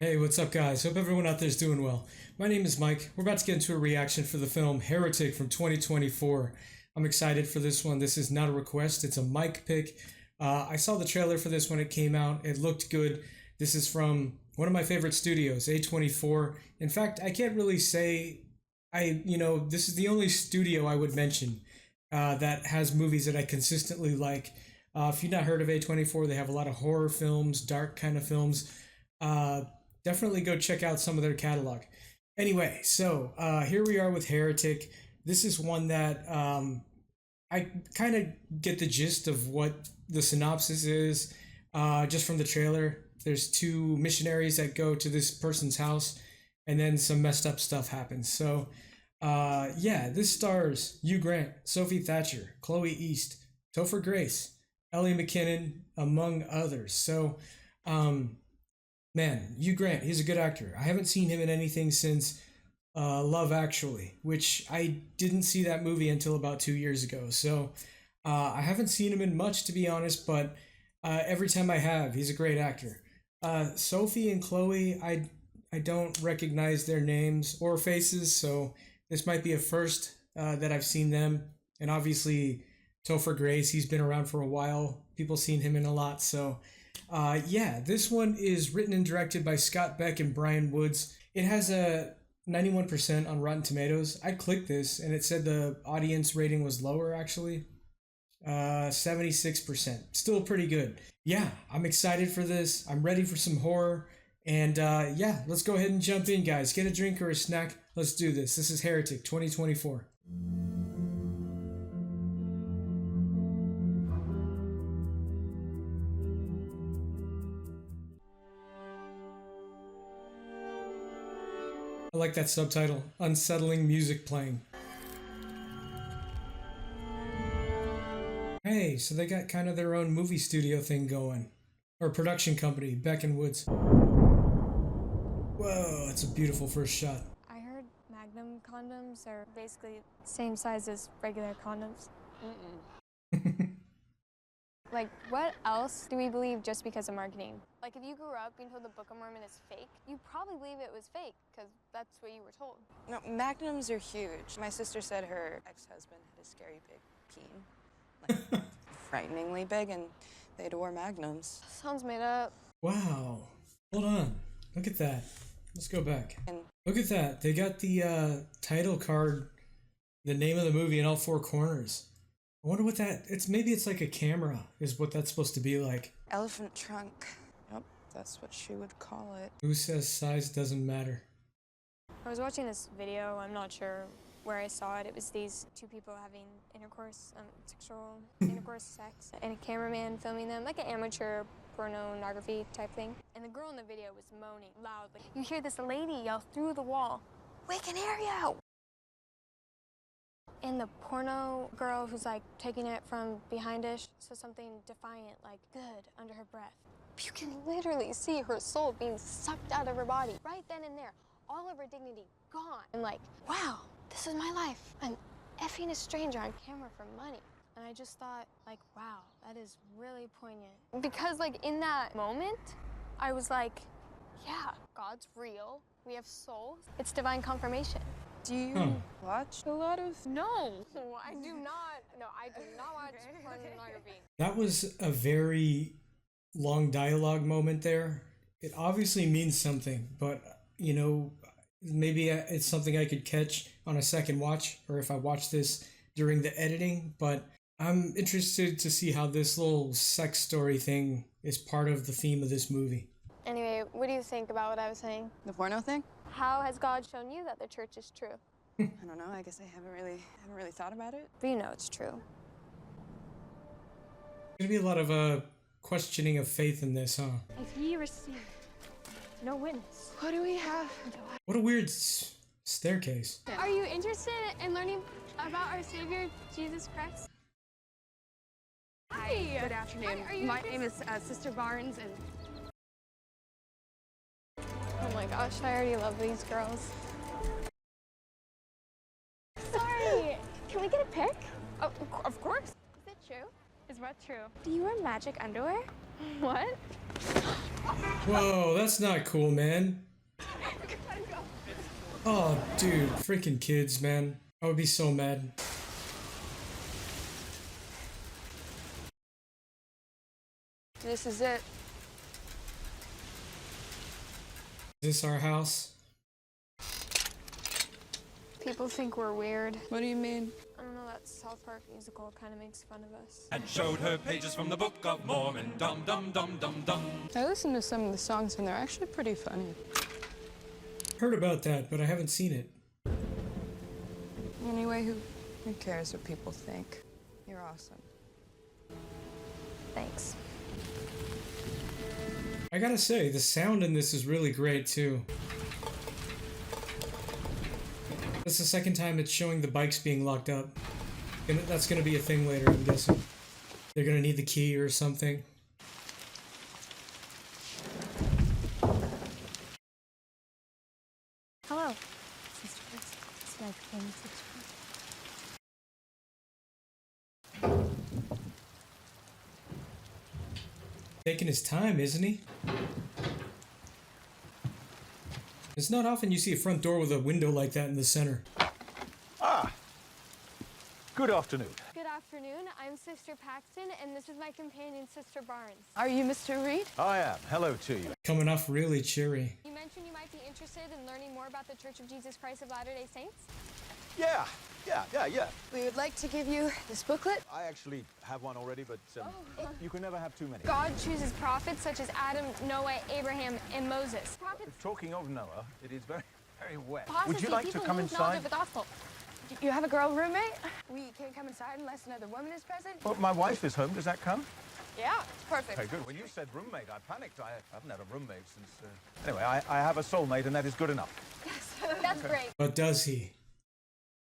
Hey, what's up, guys? Hope everyone out there is doing well. My name is Mike. We're about to get into a reaction for the film Heretic from 2024. I'm excited for this one. This is not a request, it's a Mike pick. I saw the trailer for this when it came out. It looked good. This is from one of my favorite studios, A24. In fact, I can't really say this is the only studio I would mention that has movies that I consistently like. If you've not heard of A24, they have a lot of horror films, dark kind of films. Definitely go check out some of their catalog. Anyway, so here we are with Heretic. This is one that I kind of get the gist of what the synopsis is just from the trailer. There's two missionaries that go to this person's house, and then some messed up stuff happens. So, yeah, this stars Hugh Grant, Sophie Thatcher, Chloe East, Topher Grace, Ellie McKinnon, among others. So, man, Hugh Grant, he's a good actor. I haven't seen him in anything since Love Actually, which I didn't see that movie until about 2 years ago. So I haven't seen him in much, to be honest, but every time I have, he's a great actor. Sophie and Chloe, I don't recognize their names or faces, so this might be a first that I've seen them. And obviously, Topher Grace, he's been around for a while. People seen him in a lot, so yeah, this one is written and directed by Scott Beck and Brian Woods. It has a 91% on Rotten Tomatoes. I clicked this and it said the audience rating was lower, actually. 76%. Still pretty good. Yeah, I'm excited for this. I'm ready for some horror. And yeah, let's go ahead and jump in, guys. Get a drink or a snack. Let's do this. This is Heretic 2024. I like that subtitle, unsettling music playing. Hey, so they got kind of their own movie studio thing going. Or production company, Beck and Woods. Whoa, that's a beautiful first shot. I heard Magnum condoms are basically same size as regular condoms. Like, what else do we believe just because of marketing? Like, if you grew up being told the Book of Mormon is fake, you probably believe it was fake, because that's what you were told. No, magnums are huge. My sister said her ex-husband had a scary big peen. Like, frighteningly big, and they adore magnums. Sounds made up. Wow. Hold on. Look at that. Let's go back. And look at that. They got the title card, the name of the movie in all four corners. I wonder what that, maybe it's like a camera is what that's supposed to be like. elephant trunk. Yep, that's what she would call it. Who says size doesn't matter? I was watching this video, I'm not sure where I saw it. It was these two people having intercourse, sexual intercourse, sex, and a cameraman filming them, like an amateur pornography type thing. And the girl in the video was moaning loudly. You hear this lady yell through the wall, "We can hear you!" And the porno girl who's like taking it from behind-ish says something defiant like "good" under her breath. You can literally see her soul being sucked out of her body right then and there. All of her dignity gone. And like, wow, this is my life. I'm effing a stranger on camera for money. And I just thought, like, wow, that is really poignant. Because like in that moment, I was like, yeah, God's real. We have souls. It's divine confirmation. Do you watch a lot of... No, I do not. No, I do not watch pornography. That was a very long dialogue moment there. It obviously means something, but you know, maybe it's something I could catch on a second watch, or if I watch this during the editing. But I'm interested to see how this little sex story thing is part of the theme of this movie. Anyway, what do you think about what I was saying? The porno thing? How has God shown you that the church is true? I don't know, I guess I haven't really thought about it. But you know it's true. There's gonna be a lot of questioning of faith in this, huh? If ye receive no witness, What do we have? What a weird staircase. are you interested in learning about our Savior, Jesus Christ? Hi, good afternoon. Hi, are you My name is Sister Barnes, and Oh my gosh, I already love these girls. Sorry, can we get a pic? oh, of course. Is it true? Is what true? Do you wear magic underwear? What? Whoa, that's not cool, man. Oh, dude, freaking kids, man. I would be so mad. This is it. Is this our house? People think we're weird. What do you mean? I don't know, that South Park musical kind of makes fun of us. And showed her pages from the Book of Mormon. Dum dum dum dum dum. I listened to some of the songs and they're actually pretty funny. Heard about that, but I haven't seen it. Anyway, who cares what people think? You're awesome. Thanks. I gotta say, the sound in this is really great too. That's the second time it's showing the bikes being locked up. And that's gonna be a thing later, I'm guessing. They're gonna need the key or something. Hello, sisters. It's my famous sister. Taking his time, isn't he? It's not often you see a front door with a window like that in the center. Good afternoon. Good afternoon. I'm Sister Paxton, and this is my companion, Sister Barnes. Are you Mr. Reed? I am. Hello to you. Coming off really cheery. You mentioned you might be interested in learning more about the Church of Jesus Christ of Latter-day Saints? Yeah. We would like to give you this booklet. I actually have one already, but you can never have too many. God chooses prophets such as Adam, Noah, Abraham, and Moses. Prophets Talking of Noah, it is very, very wet. positive Would you like to people come who lose knowledge inside? of the gospel. You have a girl roommate? We can't come inside unless another woman is present? Well, my wife is home. Does that count? Yeah, perfect. Okay, good. When you said roommate, I panicked. I haven't had a roommate since... Anyway, I have a soulmate, and that is good enough. That's great. But does he?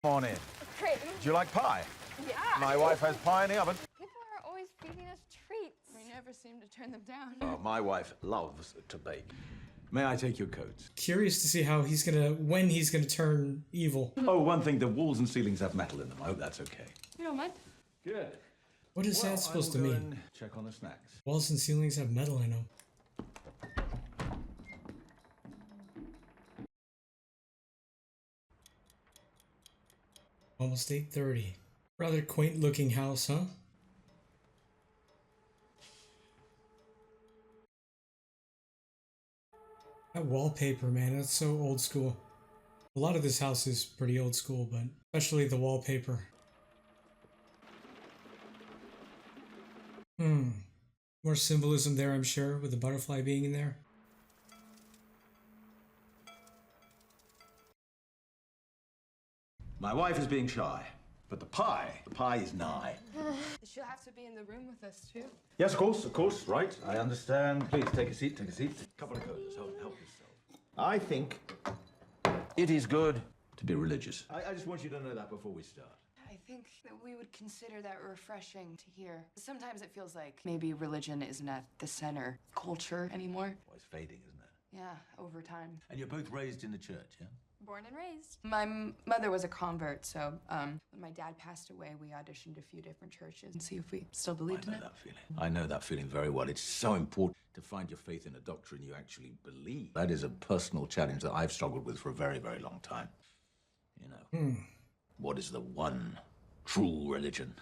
Come on in. Great. Do you like pie? Yeah. My wife has pie in the oven. People are always feeding us treats. We never seem to turn them down. Oh, my wife loves to bake. May I take your coats? Curious to see how when he's gonna turn evil. Oh, one thing, the walls and ceilings have metal in them. I hope that's okay. You don't mind? Good. What is that supposed to mean? Check on the snacks. Walls and ceilings have metal in them. Almost 8:30. Rather quaint looking house, huh? That wallpaper, man, that's so old school. A lot of this house is pretty old school, but especially the wallpaper. More symbolism there, I'm sure, with the butterfly being in there. My wife is being shy, but the pie is nigh. She'll have to be in the room with us, too. Yes, of course, right. I understand. Please, take a seat. Couple of coats, help yourself. I think it is good to be religious. I just want you to know that before we start. I think that we would consider that refreshing to hear. Sometimes it feels like maybe religion isn't at the center of culture anymore. Well, it's fading, isn't it? Yeah, over time. And you're both raised in the church, yeah? Born and raised. My mother was a convert, so when my dad passed away, we auditioned a few different churches and see if we still believed in it. I know that feeling very well. It's so important to find your faith in a doctrine you actually believe. That is a personal challenge that I've struggled with for a very, very long time. You know, what is the one true religion?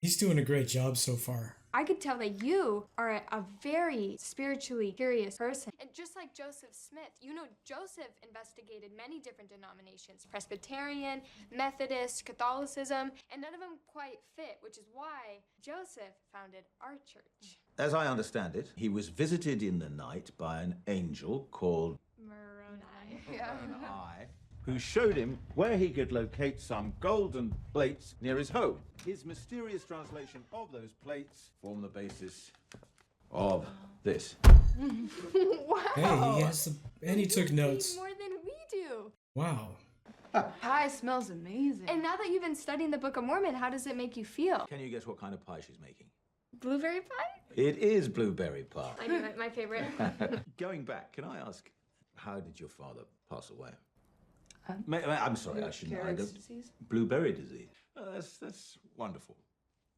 He's doing a great job so far. I could tell that you are a very spiritually curious person. And just like Joseph Smith, you know, Joseph investigated many different denominations: Presbyterian, Methodist, Catholicism, and none of them quite fit, which is why Joseph founded our church. As I understand it, he was visited in the night by an angel called Moroni. Yeah. who showed him where he could locate some golden plates near his home. His mysterious translation of those plates form the basis of this. Wow. Hey, he has and he took notes. More than we do. Wow. Pie smells amazing. And now that you've been studying the Book of Mormon, how does it make you feel? Can you guess what kind of pie she's making? Blueberry pie? It is blueberry pie. I knew it, my favorite. Going back, can I ask, how did your father pass away? I'm sorry, I shouldn't. Heretic's disease? Blueberry disease. Oh, that's wonderful.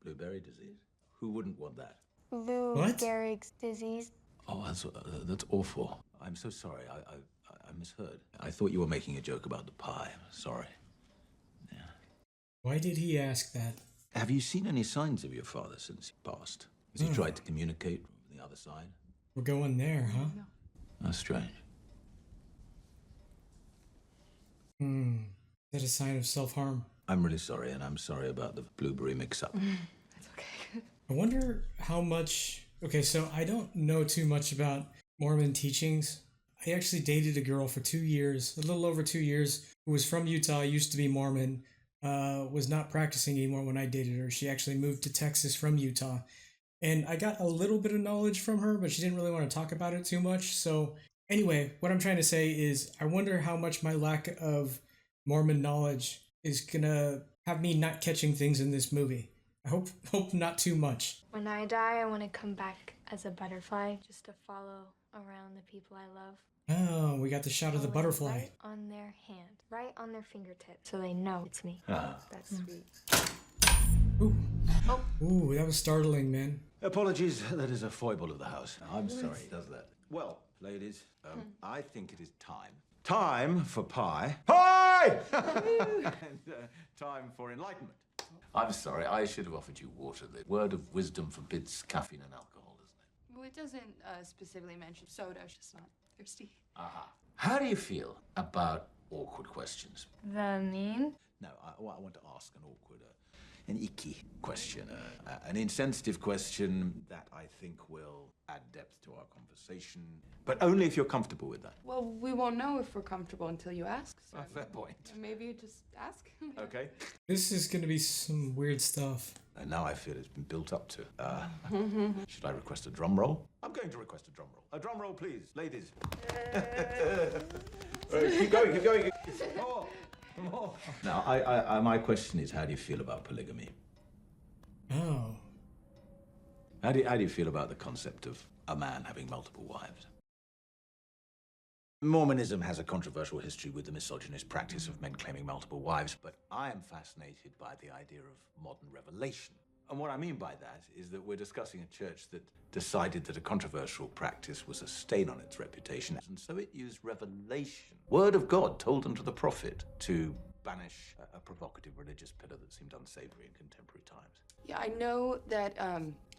Blueberry disease. Who wouldn't want that? Lou What? Gehrig's disease. Oh, that's awful. I'm so sorry. I misheard. I thought you were making a joke about the pie. Sorry. Yeah. Why did he ask that? Have you seen any signs of your father since he passed? Has he tried to communicate from the other side? We're going there, huh? No. That's strange. Is that a sign of self-harm? I'm really sorry, and I'm sorry about the blueberry mix-up. That's okay. I wonder how much... Okay, so I don't know too much about Mormon teachings. I actually dated a girl for 2 years, a little over 2 years, who was from Utah, used to be Mormon, was not practicing anymore when I dated her. She actually moved to Texas from Utah. And I got a little bit of knowledge from her, but she didn't really want to talk about it too much. So anyway, what I'm trying to say is I wonder how much my lack of Mormon knowledge is going to have me not catching things in this movie. I hope not too much. When I die, I want to come back as a butterfly, just to follow around the people I love. Oh, we got the shot of the I'll lay butterfly. right on their hand, right on their fingertip, so they know it's me. That's sweet. Ooh. Ooh, that was startling, man. Apologies, that is a foible of the house. I'm sorry, it does that. Well, ladies, I think it is time. Time for pie. Pie! And time for enlightenment. I'm sorry, I should have offered you water. The word of wisdom forbids caffeine and alcohol, doesn't it? Well, it doesn't specifically mention soda. I was just not thirsty. How do you feel about awkward questions? The mean? No, I want to ask an awkward, an icky question, an insensitive question that I think will add depth to our conversation, but only if you're comfortable with that. Well, we won't know if we're comfortable until you ask. So Fair point. maybe you just ask. Okay. This is going to be some weird stuff. And now I feel it's been built up to. Should I request a drum roll? I'm going to request a drum roll. A drum roll, please, ladies. Keep going, keep going. More, more. Now, my question is, how do you feel about polygamy? Oh. How do you feel about the concept of a man having multiple wives? Mormonism has a controversial history with the misogynist practice of men claiming multiple wives, but I am fascinated by the idea of modern revelation. And what I mean by that is that we're discussing a church that decided that a controversial practice was a stain on its reputation, and so it used revelation, word of God told unto the prophet, to banish a provocative religious pillar that seemed unsavory in contemporary times. Yeah, I know that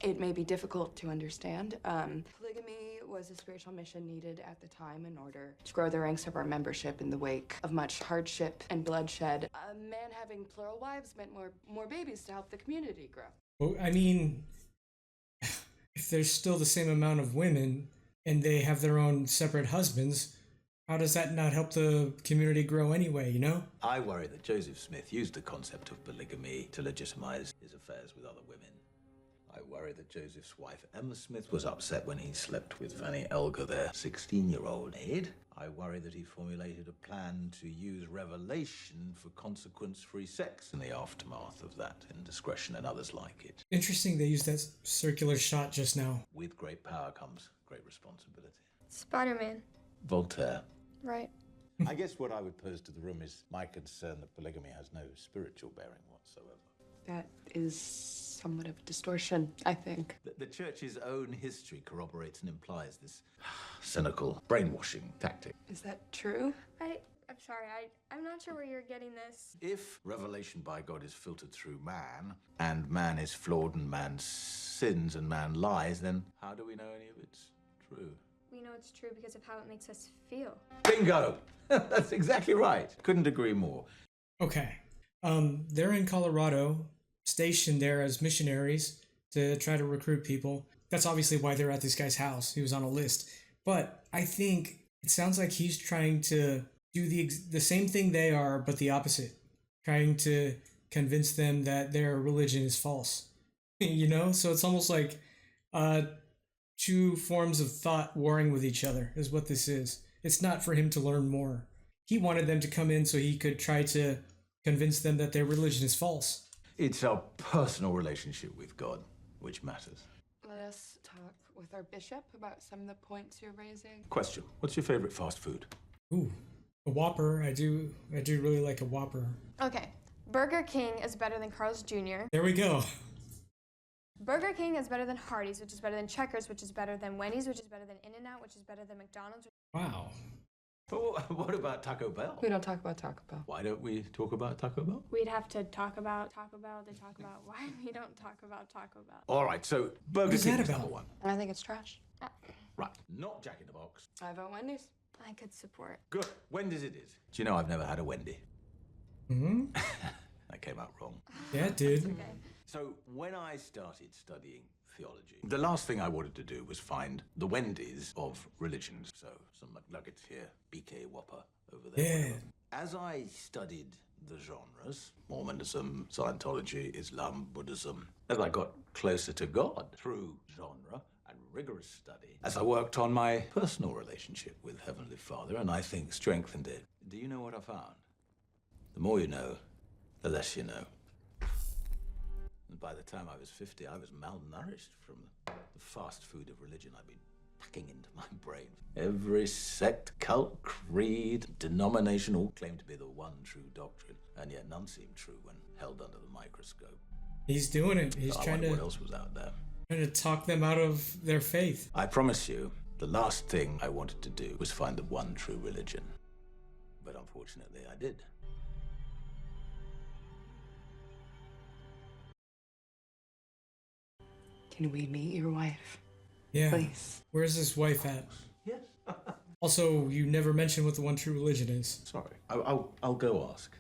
it may be difficult to understand. Polygamy was a spiritual mission needed at the time in order to grow the ranks of our membership in the wake of much hardship and bloodshed. A man having plural wives meant more babies to help the community grow. Well, I mean, if there's still the same amount of women and they have their own separate husbands, how does that not help the community grow anyway, you know? I worry that Joseph Smith used the concept of polygamy to legitimize his affairs with other women. I worry that Joseph's wife, Emma Smith, was upset when he slept with Fanny Elger, their 16-year-old maid. I worry that he formulated a plan to use revelation for consequence-free sex in the aftermath of that indiscretion and others like it. Interesting they used that circular shot just now. With great power comes great responsibility. Spider-Man. Voltaire. Right. I guess what I would pose to the room is my concern that polygamy has no spiritual bearing whatsoever. That is somewhat of a distortion, I think. The church's own history corroborates and implies this cynical brainwashing tactic. Is that true? I'm sorry, I'm not sure where you're getting this. If revelation by God is filtered through man, and man is flawed and man sins and man lies, then how do we know any of it's true? We know it's true because of how it makes us feel. Bingo! That's exactly right. Couldn't agree more. Okay. They're in Colorado, stationed there as missionaries to try to recruit people. That's obviously why they're at this guy's house. He was on a list. But I think it sounds like he's trying to do the same thing they are, but the opposite. Trying to convince them that their religion is false. You know? So it's almost like two forms of thought warring with each other is what this is. It's not for him to learn more. He wanted them to come in so he could try to convince them that their religion is false. It's our personal relationship with God which matters. Let us talk with our bishop about some of the points you're raising. Question: what's your favorite fast food? Ooh, a Whopper. I do really like a Whopper. Okay, Burger King is better than Carl's Jr. There we go. Burger King is better than Hardee's, which is better than Checkers, which is better than Wendy's, which is better than In-N-Out, which is better than McDonald's. Wow. But what about Taco Bell? We don't talk about Taco Bell. Why don't we talk about Taco Bell? We'd have to talk about Taco Bell to talk about why we don't talk about Taco Bell. All right, so Burger is King that is about? number one. And I think it's trash. Right, not Jack in the Box. I vote Wendy's. I could support. Good. Wendy's it is. Do you know I've never had a Wendy? Hmm? That came out wrong. Yeah, it did. Okay. So when I started studying theology, the last thing I wanted to do was find the Wendy's of religions. So some McNuggets here, BK Whopper over there. Yeah. whatever. As I studied the genres, Mormonism, Scientology, Islam, Buddhism, as I got closer to God through genre and rigorous study, as I worked on my personal relationship with Heavenly Father, and I think strengthened it. Do you know what I found? The more you know, the less you know. And by the time I was 50, I was malnourished from the fast food of religion I'd been packing into my brain. Every sect, cult, creed, denomination all claimed to be the one true doctrine, and yet none seemed true when held under the microscope. He's doing it. He's So I trying wonder to what else was out there. talk them out of their faith. I promise you, the last thing I wanted to do was find the one true religion. But unfortunately, I did. Can we meet your wife? Yeah. Please. Where's his wife at? Yes. Also, you never mentioned what the one true religion is. Sorry. I'll go ask.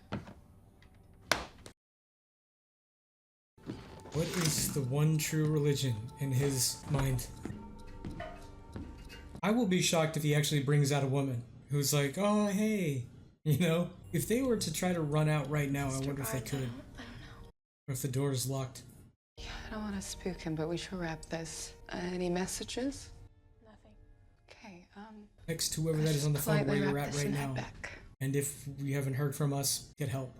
What is the one true religion in his mind? I will be shocked if he actually brings out a woman who's like, oh, hey, you know? If they were to try to run out right now, I wonder if they could. I don't know. Or if the door is locked. Yeah, I don't want to spook him, but we should wrap this. Any messages? Nothing. Okay, Text whoever that let's is on the phone where politely you're wrap at this right and head now. back. And if you haven't heard from us, get help.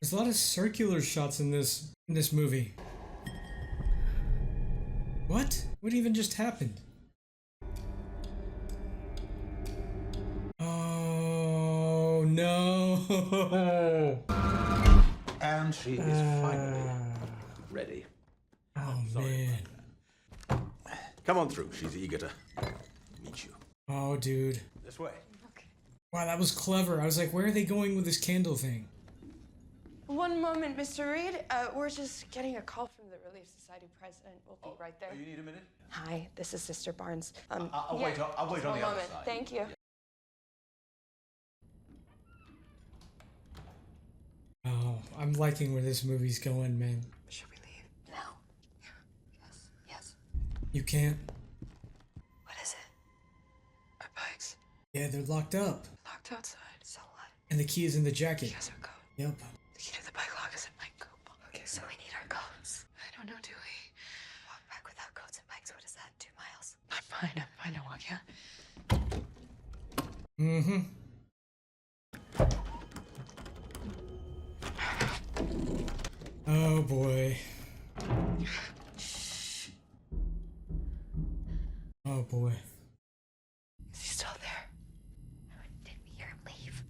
There's a lot of circular shots in this movie. What? What even just happened? Oh no! And she is finally ready. Oh Sorry man! Come on through. She's eager to meet you. Oh dude! This way. Wow, that was clever. I was like, where are they going with this candle thing? One moment, Mr. Reed. We're just getting a call from the Relief Society president. We'll be right there. You need a minute? Hi, this is Sister Barnes. I'll wait on One the other moment. side. Thank you. Oh, I'm liking where this movie's going, man. Should we leave? No. Yes. Yes. You can't. What is it? Our bikes. Yeah, they're locked up. Locked outside. So what? And the key is in the jacket. He has our code. Yep. The key to the bike lock is in my coat. Okay, so we need our coats. I don't know, do we? Walk back without coats and bikes. What is that? 2 miles? I'm fine. I'll walk, yeah? Mm-hmm. Oh boy. Oh boy. Is he still there? Did we hear him leave?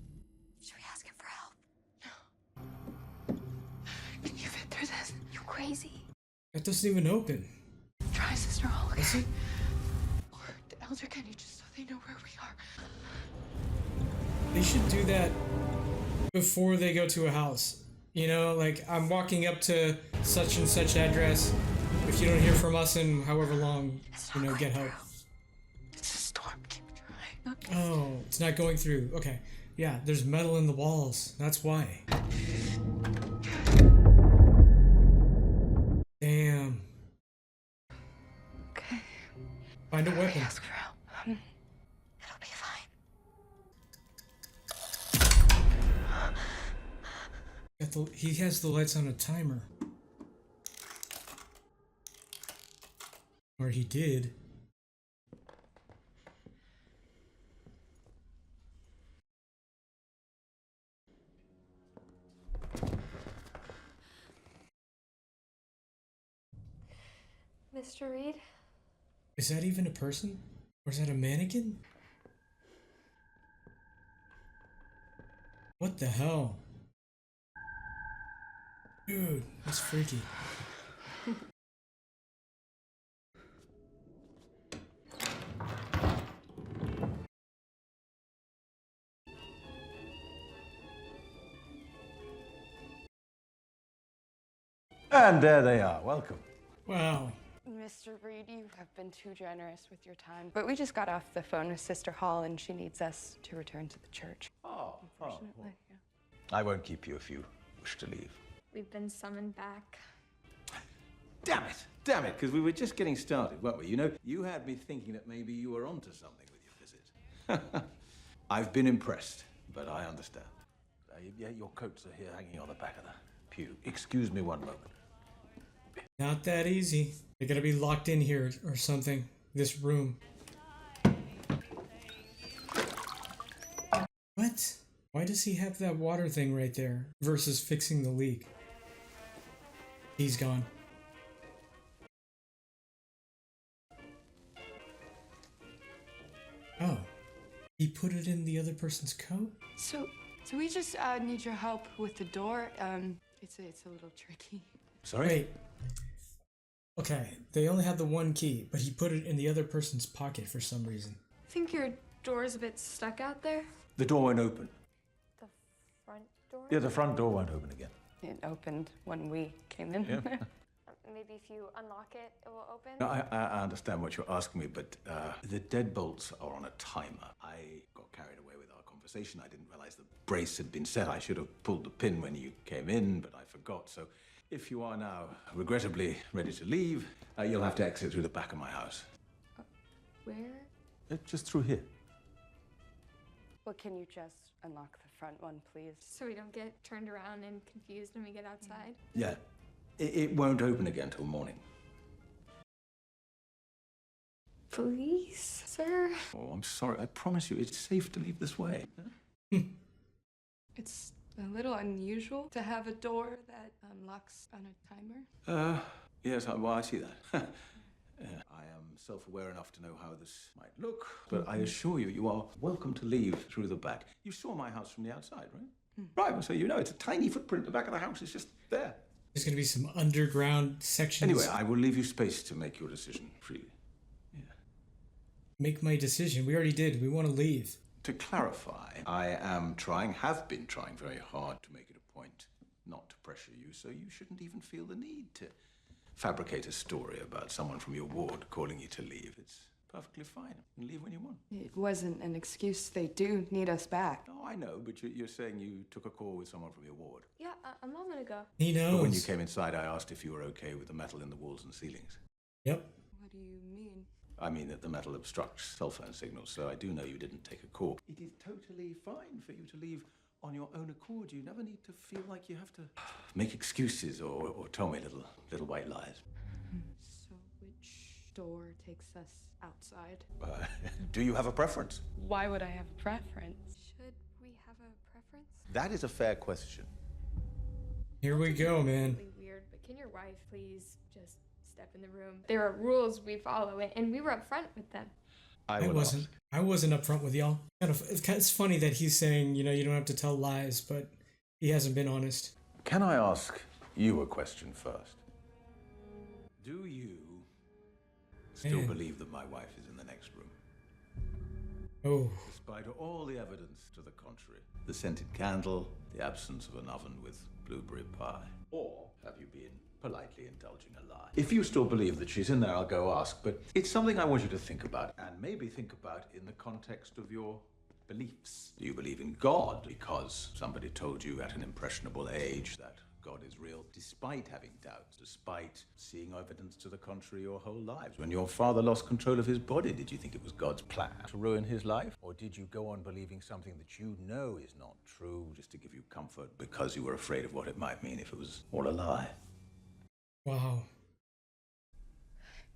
Should we ask him for help? Can you fit through this? You crazy? That doesn't even open. Try, Sister Hall, okay? Is it? Or the Elder Kenny, just so they know where we are. They should do that before they go to a house. You know, like, I'm walking up to such and such address. If you don't hear from us in however long, you know, get help. It's a storm. Keep trying. Oh, it's not going through. Okay. Yeah, there's metal in the walls. That's why. Damn. Okay. Find a We weapon. ask for help. It'll be fine. He has the lights on a timer. Or he did. Mr. Reed? Is that even a person? Or is that a mannequin? What the hell? Dude, that's freaky. And there they are. Welcome. Wow. Mr. Reed, you have been too generous with your time. But we just got off the phone with Sister Hall, and she needs us to return to the church. Unfortunately, yeah. I won't keep you if you wish to leave. We've been summoned back. Damn it, because we were just getting started, weren't we? You know, you had me thinking that maybe you were onto something with your visit. I've been impressed, but I understand. Yeah, your coats are here hanging on the back of the pew. Excuse me one moment. Not that easy. They're gonna be locked in here or something. This room. What? Why does he have that water thing right there versus fixing the leak? He's gone. Oh. He put it in the other person's coat? So we just need your help with the door. It's a little tricky. Sorry? Wait. Okay, they only had the one key, but he put it in the other person's pocket for some reason. I think your door's a bit stuck out there. The door won't open. The front door? Yeah, the front door won't open again. It opened when we came in. Yeah. Maybe if you unlock it, it will open? No, I understand what you're asking me, but the deadbolts are on a timer. I got carried away with our conversation. I didn't realize the brace had been set. I should have pulled the pin when you came in, but I forgot. So if you are now regrettably ready to leave, you'll have to exit through the back of my house. Where? Just through here. Well, can you just unlock the front one, please? So we don't get turned around and confused when we get outside? Yeah. It won't open again till morning. Please, sir? Oh, I'm sorry. I promise you, it's safe to leave this way. It's a little unusual to have a door that unlocks on a timer. Yes, well, I see that. I am self-aware enough to know how this might look, but I assure you, you are welcome to leave through the back. You saw my house from the outside, right? Right, well, so you know it's a tiny footprint. The back of the house is just there. There's gonna be some underground sections. Anyway, I will leave you space to make your decision freely. Yeah. Make my decision. We already did. We want to leave. To clarify, I have been trying very hard to make it a point not to pressure you, so you shouldn't even feel the need to fabricate a story about someone from your ward calling you to leave. It's perfectly fine. You can leave when you want. It wasn't an excuse. They do need us back. Oh, I know, but you're saying you took a call with someone from your ward. Yeah, a moment ago. He knows. But when you came inside, I asked if you were okay with the metal in the walls and ceilings. Yep. What do you mean? I mean that the metal obstructs cell phone signals, so I do know you didn't take a call. It is totally fine for you to leave on your own accord. You never need to feel like you have to make excuses or tell me little white lies. So which door takes us outside? Do you have a preference? Why would I have a preference? Should we have a preference? That is a fair question. Here we go, man. Really weird, but can your wife please just step in the room? There are rules we follow, and we were up front with them. I wasn't up front with y'all. It's funny that he's saying, you know, you don't have to tell lies, but he hasn't been honest. Can I ask you a question first? Do you still believe that my wife is in the next room? Oh. Despite all the evidence to the contrary. The scented candle, the absence of an oven with blueberry pie. Or have you been politely indulging a lie? If you still believe that she's in there, I'll go ask, but it's something I want you to think about, and maybe think about in the context of your beliefs. Do you believe in God because somebody told you at an impressionable age that God is real, despite having doubts, despite seeing evidence to the contrary your whole lives? When your father lost control of his body, did you think it was God's plan to ruin his life? Or did you go on believing something that you know is not true just to give you comfort because you were afraid of what it might mean if it was all a lie? Wow.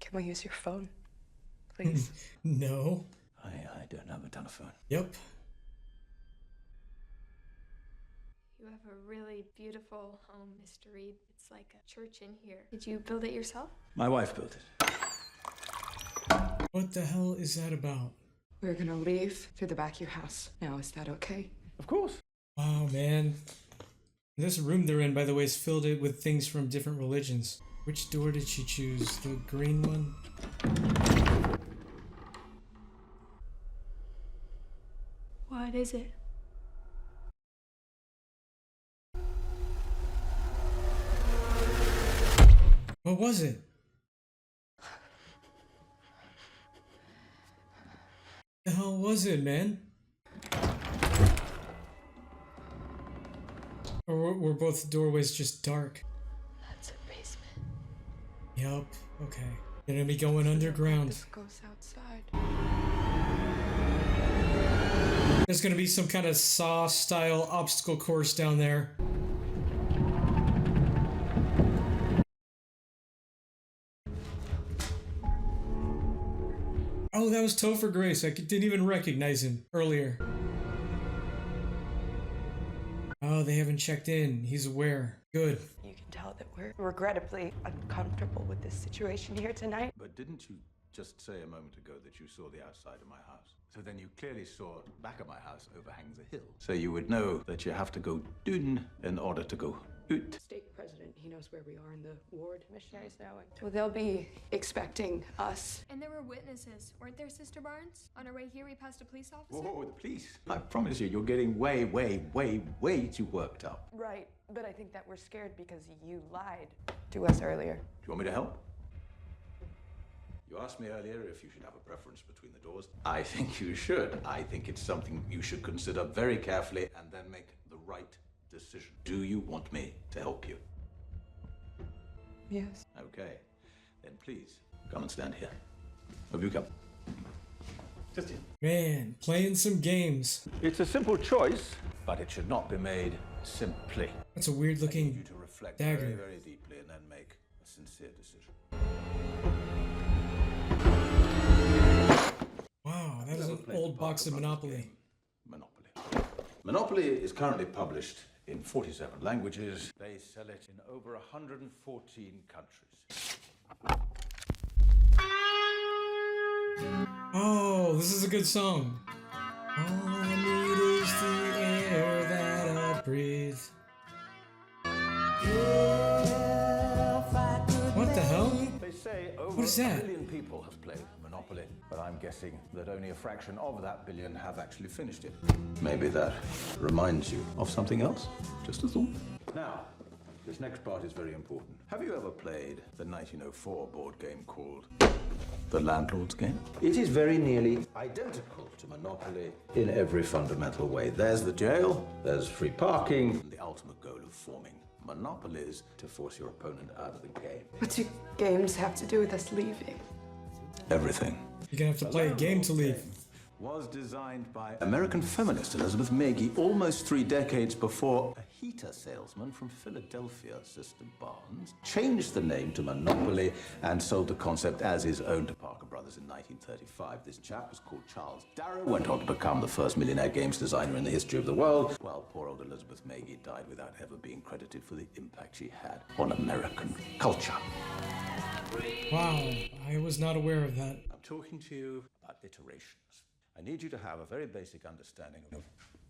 Can we use your phone, please? No. I don't have a telephone. Yep. You have a really beautiful home, Mr. Reed. It's like a church in here. Did you build it yourself? My wife built it. What the hell is that about? We're gonna leave through the back of your house. Now, is that okay? Of course. Wow, man. This room they're in, by the way, is filled with things from different religions. Which door did she choose? The green one? What is it? What was it? The hell was it, man? Or were both doorways just dark? That's a basement. Yup, okay. They're gonna be going underground. This goes outside. There's gonna be some kind of Saw-style obstacle course down there. Oh, that was Topher Grace. I didn't even recognize him earlier. Oh, they haven't checked in. He's aware. Good. You can tell that we're regrettably uncomfortable with this situation here tonight. But didn't you just say a moment ago that you saw the outside of my house? So then you clearly saw the back of my house overhangs a hill. So you would know that you have to go dun in order to go ut. State president, he knows where we are in the ward. Missionaries know it. Well, they'll be expecting us. And there were witnesses, weren't there, Sister Barnes? On our way here, we passed a police officer. Whoa, the police. I promise you, you're getting way, way, way, way too worked up. Right, but I think that we're scared because you lied to us earlier. Do you want me to help? You asked me earlier if you should have a preference between the doors. I think you should. I think it's something you should consider very carefully and then make the right decision. Do you want me to help you? Yes. Okay. Then please, come and stand here. Have you come? Just here. Man, playing some games. It's a simple choice, but it should not be made simply. That's a weird I need looking you to reflect dagger. very, very deeply and then make a sincere decision. Wow, that is an old box of Monopoly. Monopoly. Monopoly is currently published in 47 languages. They sell it in over 114 countries. Oh, this is a good song. All I need is the air that I breathe. What the hell? They say over What is that? a billion people have played Monopoly, but I'm guessing that only a fraction of that billion have actually finished it. Maybe that reminds you of something else. Just a thought. Now, this next part is very important. Have you ever played the 1904 board game called The Landlord's Game? It is very nearly identical to Monopoly in every fundamental way. There's the jail, there's free parking, and the ultimate goal of forming monopolies to force your opponent out of the game. What do games have to do with us leaving? Everything. You're gonna have to play a game to leave. Was designed by American feminist Elizabeth Maggie almost 3 decades before a heater salesman from Philadelphia, Sister Barnes, changed the name to Monopoly and sold the concept as his own to Parker Brothers in 1935. This chap was called Charles Darrow, went on to become the first millionaire games designer in the history of the world, while poor old Elizabeth Maggie died without ever being credited for the impact she had on American culture. Wow, I was not aware of that. I'm talking to you about iterations. I need you to have a very basic understanding of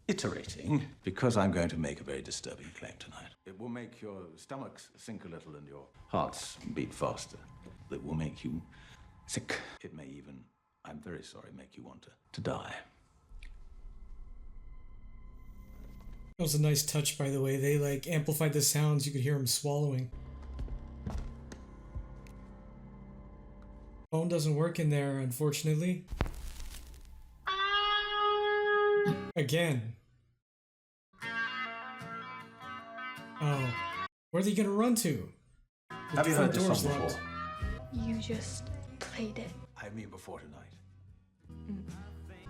iterating, because I'm going to make a very disturbing claim tonight. It will make your stomachs sink a little and your hearts beat faster. It will make you sick. It may even, I'm very sorry, make you want to die. That was a nice touch, by the way. They like amplified the sounds. You could hear him swallowing. Phone doesn't work in there, unfortunately. Again. Oh. Where are they gonna run to? Have you heard this doors song locked. before? You just played it. I mean before tonight.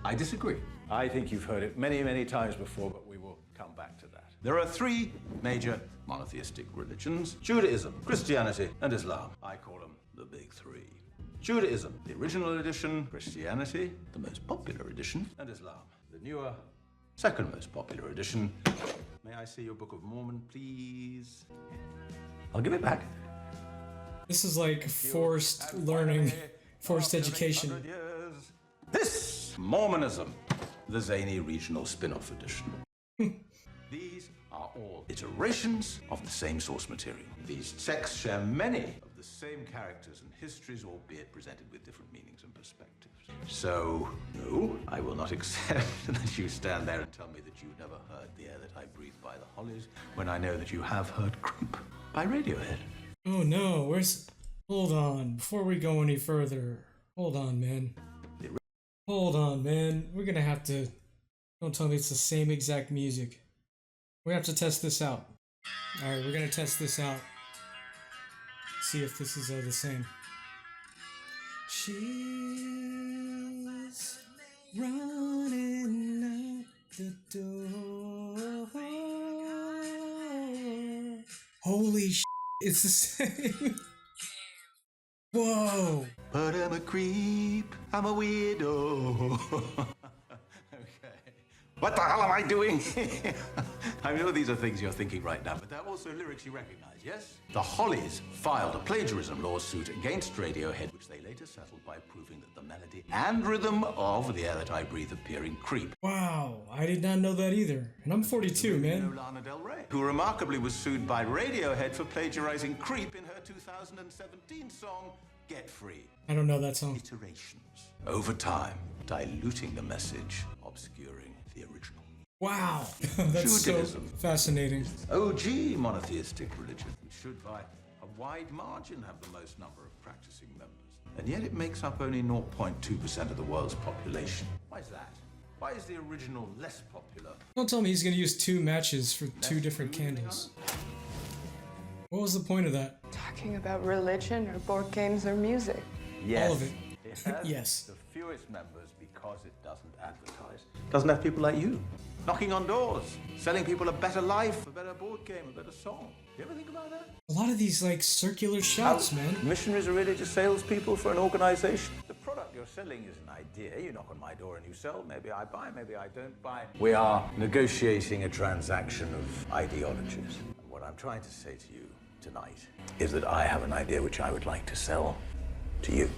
I disagree. I think you've heard it many, many times before, but we will come back to that. There are 3 major monotheistic religions: Judaism, Christianity, and Islam. I call them the big 3. Judaism, the original edition; Christianity, the most popular edition; and Islam, the newer, second most popular edition. May I see your Book of Mormon, please? I'll give it back. This is like forced learning, forced After education. 800 years, this Mormonism, the zany regional spin-off edition. These are all iterations of the same source material. These texts share many of the same characters and histories, albeit presented with different meanings and perspectives. So, no, I will not accept that you stand there and tell me that you've never heard The Air That I Breathe by the Hollies, when I know that you have heard Creep by Radiohead. Oh no, where's... Hold on, before we go any further. Hold on, man. Hold on, man. We're gonna have to... Don't tell me it's the same exact music. We have to test this out. Alright, we're gonna test this out. See if this is the same. She's running out the door. Holy sh! It's the same. Whoa! But I'm a creep, I'm a weirdo. Okay. What the hell am I doing? I know these are things you're thinking right now, but they're also lyrics you recognize, yes? The Hollies filed a plagiarism lawsuit against Radiohead, which they later settled by proving that the melody and rhythm of The Air That I Breathe appear in Creep. Wow, I did not know that either. And I'm 42, You man. know Lana Del Rey, who remarkably was sued by Radiohead for plagiarizing Creep in her 2017 song, Get Free. I don't know that song. Iterations. Over time, diluting the message, obscuring the original. Wow, that's so Judaism. fascinating. OG monotheistic religion, which should by a wide margin have the most number of practicing members. And yet it makes up only 0.2% of the world's population. Why is that? Why is the original less popular? Don't tell me he's gonna use 2 matches for 2 different candles. What was the point of that? Talking about religion or board games or music. Yes. All of it. It has Yes. the fewest members because it doesn't advertise. Doesn't have people like you knocking on doors, selling people a better life, a better board game, a better song. You ever think about that? A lot of these like circular shots, man. Missionaries are really just salespeople for an organization. The product you're selling is an idea. You knock on my door and you sell. Maybe I buy, maybe I don't buy. We are negotiating a transaction of ideologies. And what I'm trying to say to you tonight is that I have an idea which I would like to sell to you.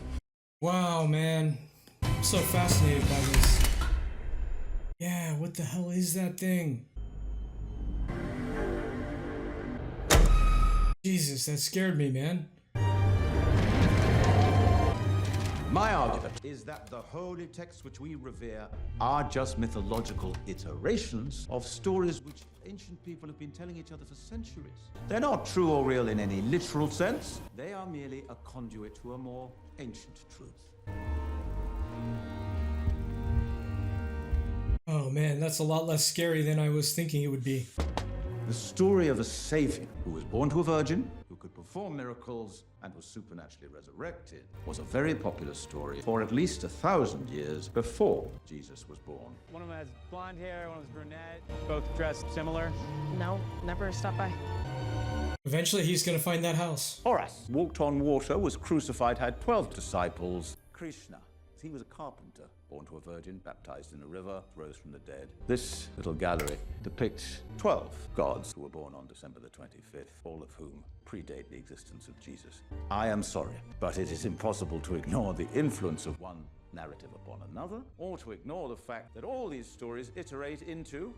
Wow, man. I'm so fascinated by this. Yeah, what the hell is that thing? Jesus, that scared me, man. My argument is that the holy texts which we revere are just mythological iterations of stories which ancient people have been telling each other for centuries. They're not true or real in any literal sense. They are merely a conduit to a more ancient truth. Oh man, that's a lot less scary than I was thinking it would be. The story of a savior who was born to a virgin, who could perform miracles, and was supernaturally resurrected was a very popular story for at least 1,000 years before Jesus was born. One of them has blonde hair, one of them's brunette, both dressed similar. No, never stopped by. Eventually he's gonna find that house. Horus walked on water, was crucified, had 12 disciples. Krishna, he was a carpenter, born to a virgin, baptized in a river, rose from the dead. This little gallery depicts 12 gods who were born on December the 25th, all of whom predate the existence of Jesus. I am sorry, but it is impossible to ignore the influence of one narrative upon another, or to ignore the fact that all these stories iterate into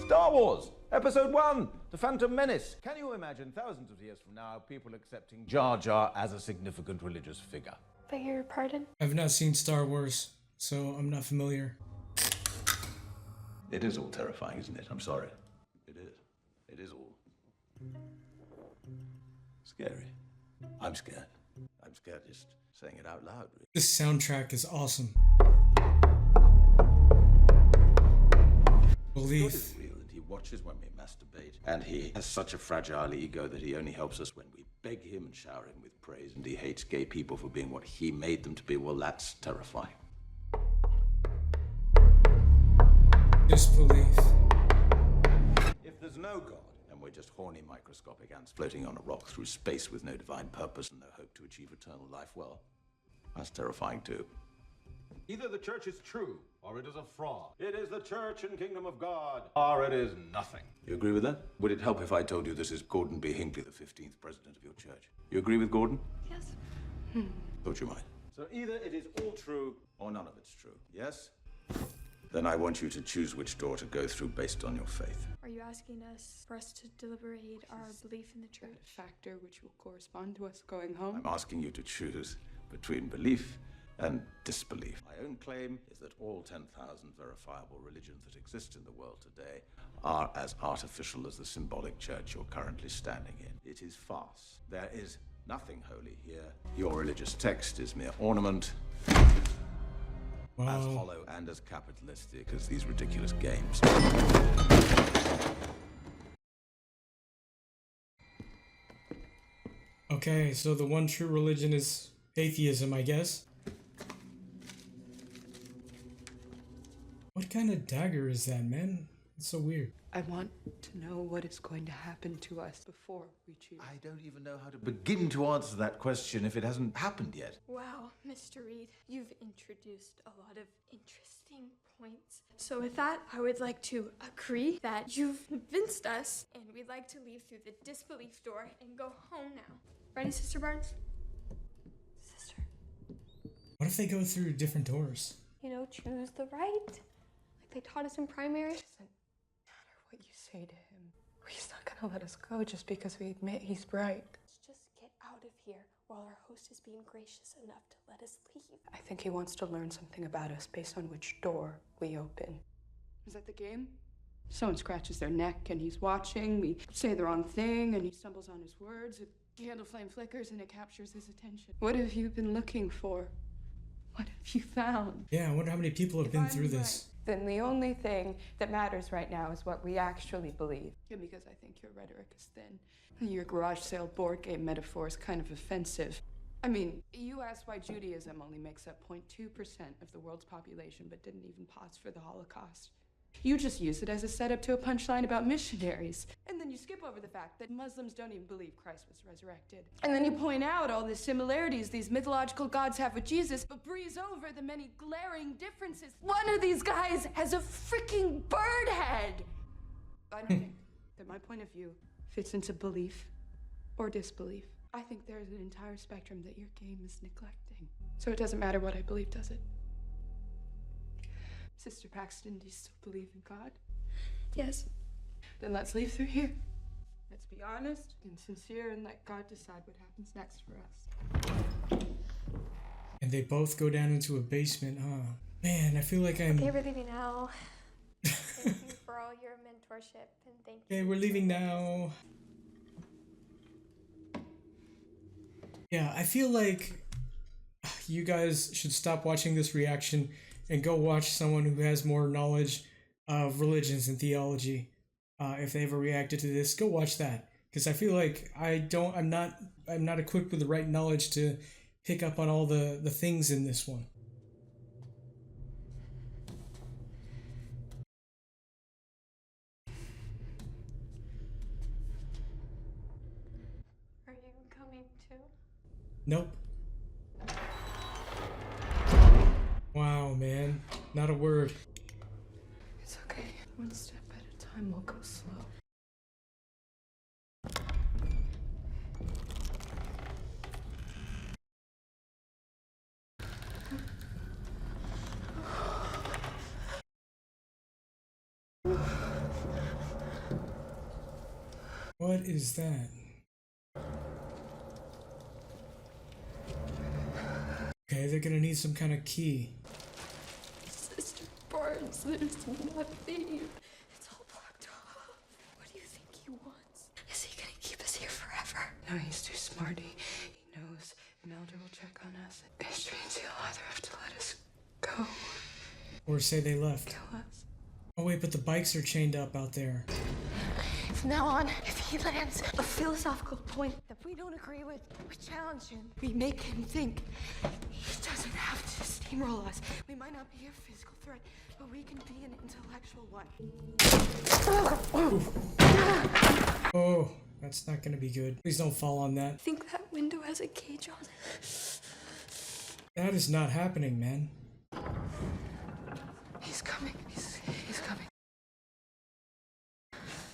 Star Wars, Episode 1, The Phantom Menace. Can you imagine thousands of years from now people accepting Jar Jar as a significant religious figure? Beg your pardon? I've not seen Star Wars, so I'm not familiar. It is all terrifying, isn't it? I'm sorry. It is. It is all scary. I'm scared. I'm scared just saying it out loud, really. This soundtrack is awesome. God Belief. is real, and he watches when we masturbate. And he has such a fragile ego that he only helps us when we beg him and shower him with praise. And he hates gay people for being what he made them to be. Well, that's terrifying. Disbelief. If there's no God, and we're just horny microscopic ants floating on a rock through space with no divine purpose and no hope to achieve eternal life, well, that's terrifying too. Either the church is true, or it is a fraud. It is the church and kingdom of God, or it is nothing. You agree with that? Would it help if I told you this is Gordon B. Hinckley, the 15th president of your church? You agree with Gordon? Yes. Thought you might. So either it is all true, Or none of it's true. Yes? Then I want you to choose which door to go through based on your faith. Are you asking us for us to deliberate our belief in the church? A factor which will correspond to us going home? I'm asking you to choose between belief and disbelief. My own claim is that all 10,000 verifiable religions that exist in the world today are as artificial as the symbolic church you're currently standing in. It is farce. There is nothing holy here. Your religious text is mere ornament, as hollow and as capitalistic as these ridiculous games. Okay, so the one true religion is atheism, I guess. What kind of dagger is that, man? It's so weird. I want to know what is going to happen to us before we choose. I don't even know how to begin to answer that question if it hasn't happened yet. Wow, Mr. Reed, you've introduced a lot of interesting points. So with that, I would like to agree that you've convinced us, and we'd like to leave through the disbelief door and go home now. Ready, Sister Barnes? Sister. What if they go through different doors? You know, choose the right. Like they taught us in primary. Doesn't matter what you say to him. He's not gonna let us go just because we admit he's right. Let's just get out of here while our host is being gracious enough to let us leave. I think he wants to learn something about us based on which door we open. Is that the game? Someone scratches their neck and he's watching. We say the wrong thing and he stumbles on his words. A candle flame flickers and it captures his attention. What have you been looking for? What have you found? Yeah, I wonder how many people have been through this. Then the only thing that matters right now is what we actually believe. And because I think your rhetoric is thin. Your garage sale board game metaphor is kind of offensive. I mean, you asked why Judaism only makes up 0.2% of the world's population, but didn't even pause for the Holocaust. You just use it as a setup to a punchline about missionaries. And then you skip over the fact that Muslims don't even believe Christ was resurrected. And then you point out all the similarities these mythological gods have with Jesus, but breeze over the many glaring differences. One of these guys has a freaking bird head! I don't think that my point of view fits into belief or disbelief. I think there's an entire spectrum that your game is neglecting. So it doesn't matter what I believe, does it? Sister Paxton, do you still believe in God? Yes. Then let's leave through here. Let's be honest and sincere and let God decide what happens next for us. And they both go down into a basement, huh? Man, I feel like I'm... Okay, we're leaving now. Thank you for all your mentorship and thank you. Okay, we're leaving now. Yeah, I feel like you guys should stop watching this reaction and go watch someone who has more knowledge of religions and theology. If they ever reacted to this, go watch that. Because I feel like I'm not equipped with the right knowledge to pick up on all the things in this one. Are you coming too? Nope. Wow, man. Not a word. It's okay. One step at a time, we'll go slow. What is that? Okay, they're gonna need some kind of key. Sister Barnes, there's nothing. It's all blocked off. What do you think he wants? Is he gonna keep us here forever? No, he's too smart. He knows Melder will check on us. Which means he'll either have to let us go Or say they left. kill us. Oh wait, but the bikes are chained up out there. From now on, if he lands a philosophical point that we don't agree with, we challenge him. We make him think. He doesn't have to steamroll us. We might not be a physical threat, but we can be an intellectual one. Oh, that's not gonna be good. Please don't fall on that. I think that window has a cage on it. That is not happening, man. He's coming. He's coming.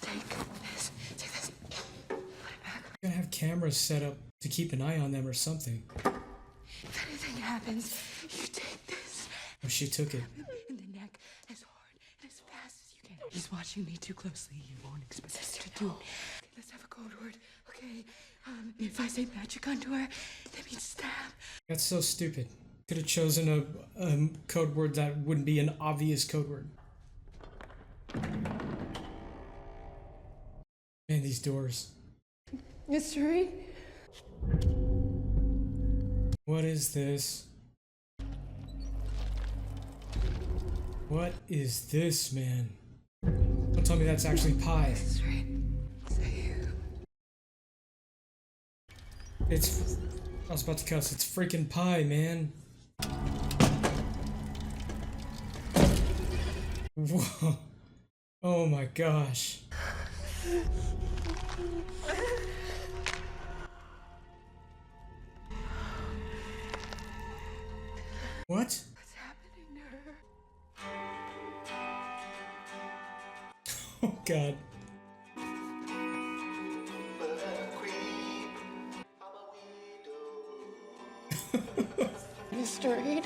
Take this. Take this. Put it back. You're gonna have cameras set up to keep an eye on them or something. If anything happens, you take this. Oh, she took it. And then neck as hard and as fast as you can. He's watching me too closely. You won't expect us to do. Okay, let's have a code word. Okay, if I say magic underwear, that means stab. That's so stupid. Could have chosen a code word that wouldn't be an obvious code word. Man, these doors. Mystery? What is this? What is this, man? Don't tell me that's actually pie. Mystery. Say you. It's... I was about to cuss. It's freaking pie, man. Whoa. Oh my gosh. What? What's happening to her? Oh god. Mr. Reed?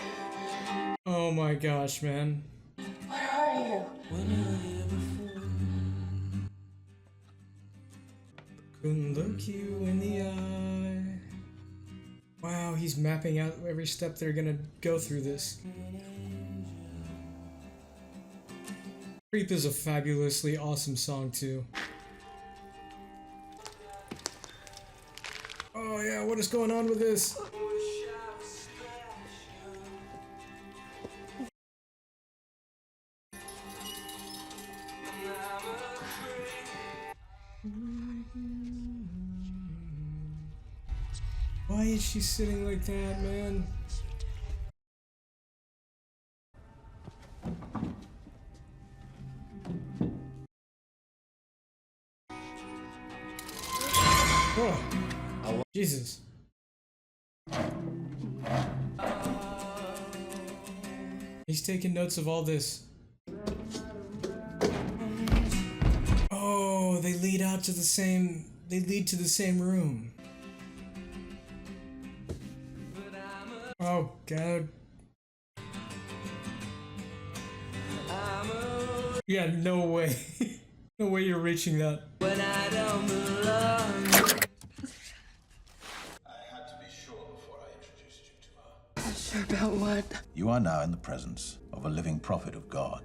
Oh my gosh, man. Where are you? Couldn't look you in the eye. Wow, he's mapping out every step they're gonna go through this. Creep is a fabulously awesome song too. Oh yeah, what is going on with this? Why is she sitting like that, man? Oh, Jesus. He's taking notes of all this. Oh, they lead out to the same... They lead to the same room. Oh, God. Yeah, no way. No way you're reaching that. When I don't belong. I had to be sure before I introduced you to her. Sure about what? You are now in the presence of a living prophet of God.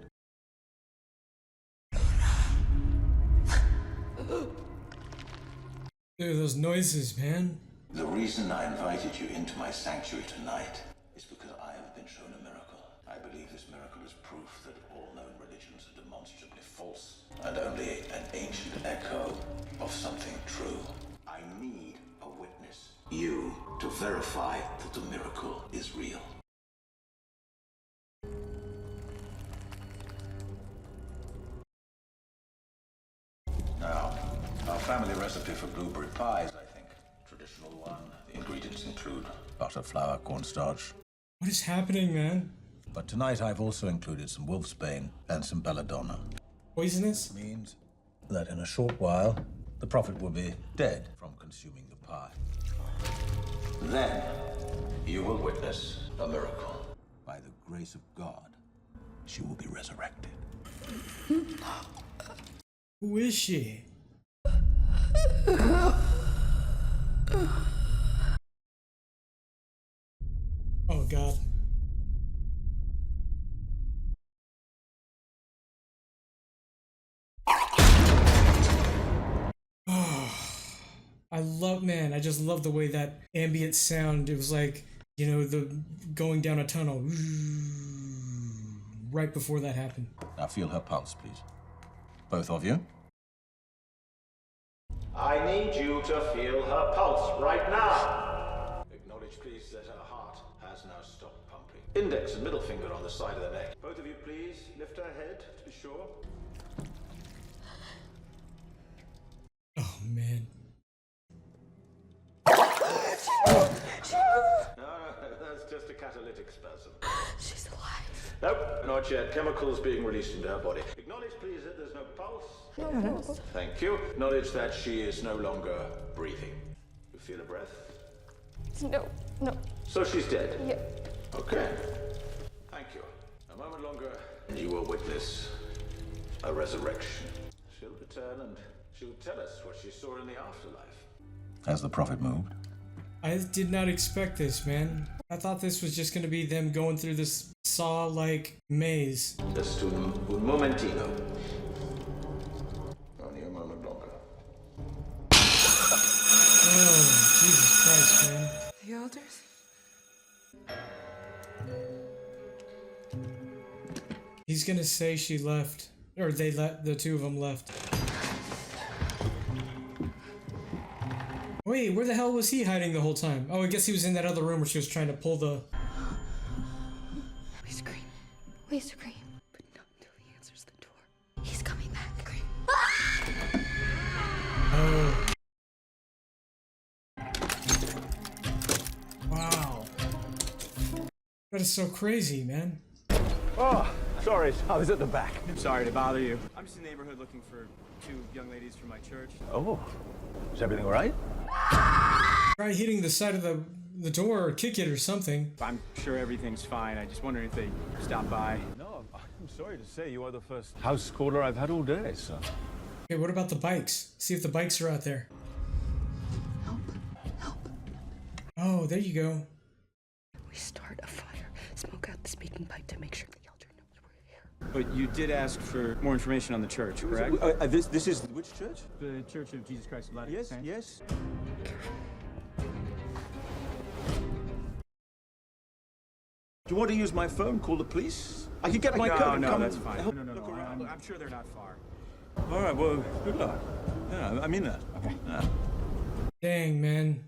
Dude, those noises, man. The reason I invited you into my sanctuary tonight is because I have been shown a miracle. I believe this miracle is proof that all known religions are demonstrably false and only an ancient echo of something true. I need a witness, you, to verify that the miracle is real. Now, our family recipe for blueberry pie is, I think, traditional one. The ingredients include butter, flour, cornstarch. What is happening, man? But tonight I've also included some wolfsbane and some belladonna. Poisonous? Means that in a short while, the prophet will be dead from consuming the pie. Then, you will witness a miracle. By the grace of God, she will be resurrected. Who is she? Oh, God. I just love the way that ambient sound, it was like, you know, the going down a tunnel right before that happened. Now feel her pulse, please. Both of you. I need you to feel her pulse right now. Acknowledge, please, that her heart has now stopped pumping. Index and middle finger on the side of the neck. Both of you, please, lift her head to be sure. Oh, man. No, that's just a catalytic spasm. She's alive. Nope, not yet. Chemicals being released into her body. Acknowledge, please, that there's no pulse. No pulse. Thank you. Acknowledge that she is no longer breathing. You feel a breath? No. So she's dead? Yeah. Okay. Thank you. A moment longer, And you will witness a resurrection. She'll return and she'll tell us what she saw in the afterlife. Has the prophet moved? I did not expect this, man. I thought this was just gonna be them going through this saw-like maze. Just un momentino. Only a moment longer. Oh, Jesus Christ, man. The elders? He's gonna say she left. Or they let the two of them left. Wait, where the hell was he hiding the whole time? Oh, I guess he was in that other room where she was trying to pull the... We scream. We scream. But not until he answers the door. He's coming back. Scream. Oh. Wow. That is so crazy, man. Oh, sorry, I was at the back. I'm sorry to bother you. I'm just in the neighborhood looking for two young ladies from my church. Oh, is everything all right? Try hitting the side of the door or kick it or something. I'm sure everything's fine. I just wondering if they stopped by. No, I'm sorry to say you are the first house caller I've had all day, sir. Okay, what about the bikes? See if the bikes are out there. Help. Help. Oh, there you go. We start a fire. Smoke out the speaking pipe to make sure the elder knows we're here. But you did ask for more information on the church, correct? This is which church? The Church of Jesus Christ of Latter-day Yes, Saints. yes. Do you want to use my phone? Call the police? I can get my coat and No, come that's fine. help No. look around. I'm sure they're not far. All right, well, good luck. Yeah, I mean that. Okay. Dang, man.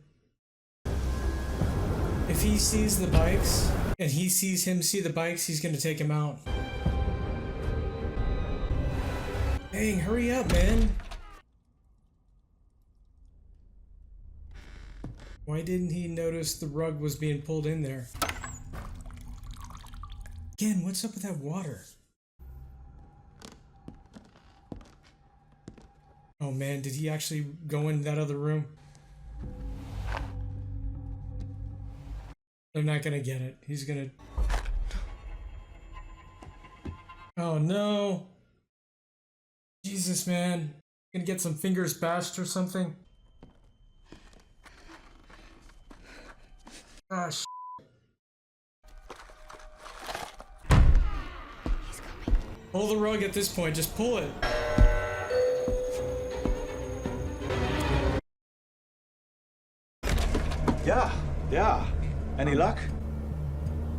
If he sees the bikes, and he sees him see the bikes, he's gonna take him out. Dang, hurry up, man. Why didn't he notice the rug was being pulled in there? Again, what's up with that water? Oh man, did he actually go in that other room? They're not gonna get it. He's gonna... Oh no! Jesus, man. Gonna get some fingers bashed or something? Ah, sh**. He's coming. Pull the rug at this point. Just pull it. Yeah. Any luck?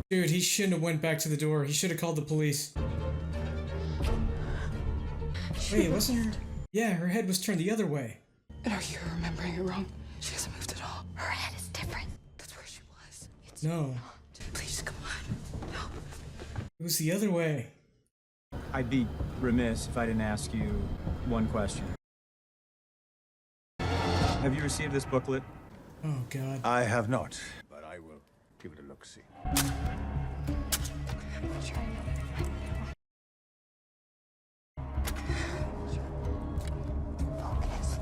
Dude, he shouldn't have went back to the door. He should have called the police. Wait, wasn't her... Yeah, her head was turned the other way. And are you remembering it wrong? She hasn't moved at all. Her head is different. That's where she was. It's No, Please, come on. Help. it was the other way. I'd be remiss if I didn't ask you one question. Have you received this booklet? Oh, God. I have not, but I will give it a look-see. Focus.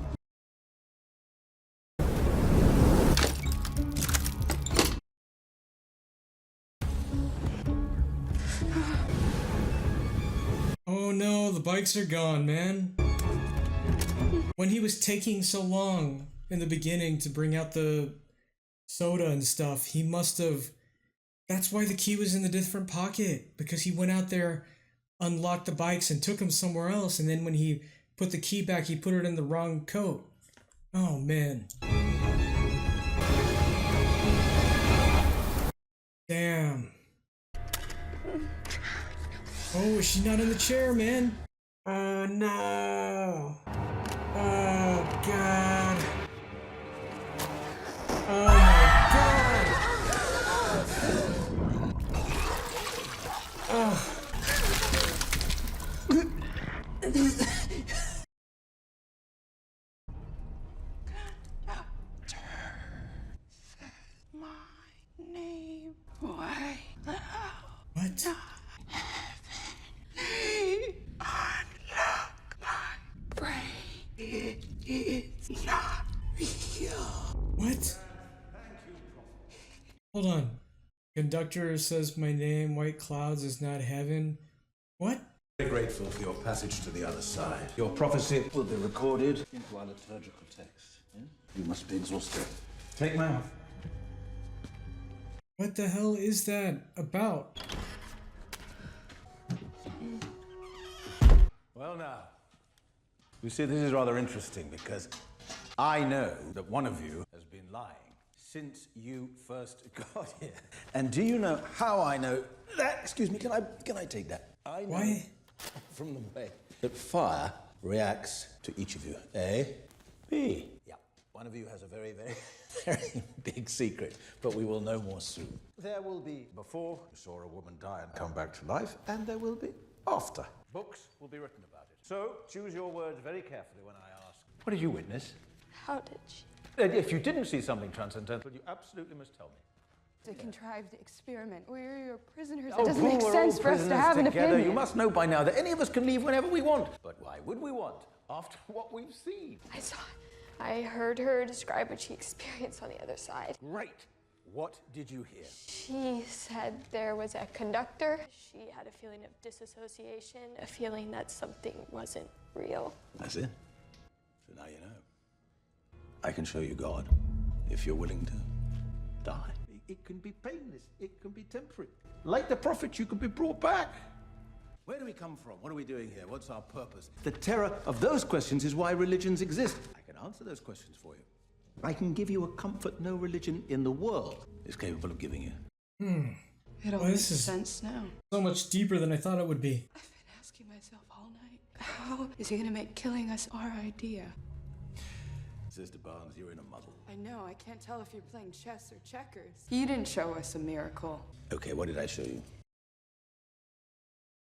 Oh no, the bikes are gone, man. When he was taking so long in the beginning to bring out the soda and stuff, he must have... That's why the key was in the different pocket, because he went out there, unlocked the bikes, and took them somewhere else, and then when he put the key back, he put it in the wrong coat. Oh, man. Damn. Oh, she's not in the chair, man. Oh, no. Oh, God. Oh, my God. Oh. My name. Why? What? Unlock my brain. It is not real. What? Hold on. Conductor says my name, white clouds is not heaven. What? Very grateful for your passage to the other side. Your prophecy will be recorded into our liturgical text. Yeah? You must be exhausted. Take my arm. What the hell is that about? Well, now, you see, this is rather interesting because I know that one of you has been lying since you first got here. And do you know how I know that? Excuse me, can I take that? I know Why? from the way that fire reacts to each of you. A, B. Yeah, one of you has a very, very, very big secret, but we will know more soon. There will be before you saw a woman die and come back to life, and there will be after. Books will be written about it. So choose your words very carefully when I ask, what did you witness? How did she? And if you didn't see something transcendental, you absolutely must tell me. It's a contrived experiment. We're your prisoners. Oh, It doesn't make we're all sense for us to prisoners have an together. opinion. You must know by now that any of us can leave whenever we want. But why would we want after what we've seen? I heard her describe what she experienced on the other side. Great. What did you hear? She said there was a conductor. She had a feeling of disassociation, a feeling that something wasn't real. That's it. So now you know. I can show you God if you're willing to die. It can be painless. It can be temporary. Like the prophets, you can be brought back. Where do we come from? What are we doing here? What's our purpose? The terror of those questions is why religions exist. I can answer those questions for you. I can give you a comfort no religion in the world is capable of giving you. It all Well, makes this is- sense now. So much deeper than I thought it would be. I've been asking myself all night, how is he gonna make killing us our idea? Sister Barnes, you're in a muddle. I know, I can't tell if you're playing chess or checkers. You didn't show us a miracle. Okay, what did I show you?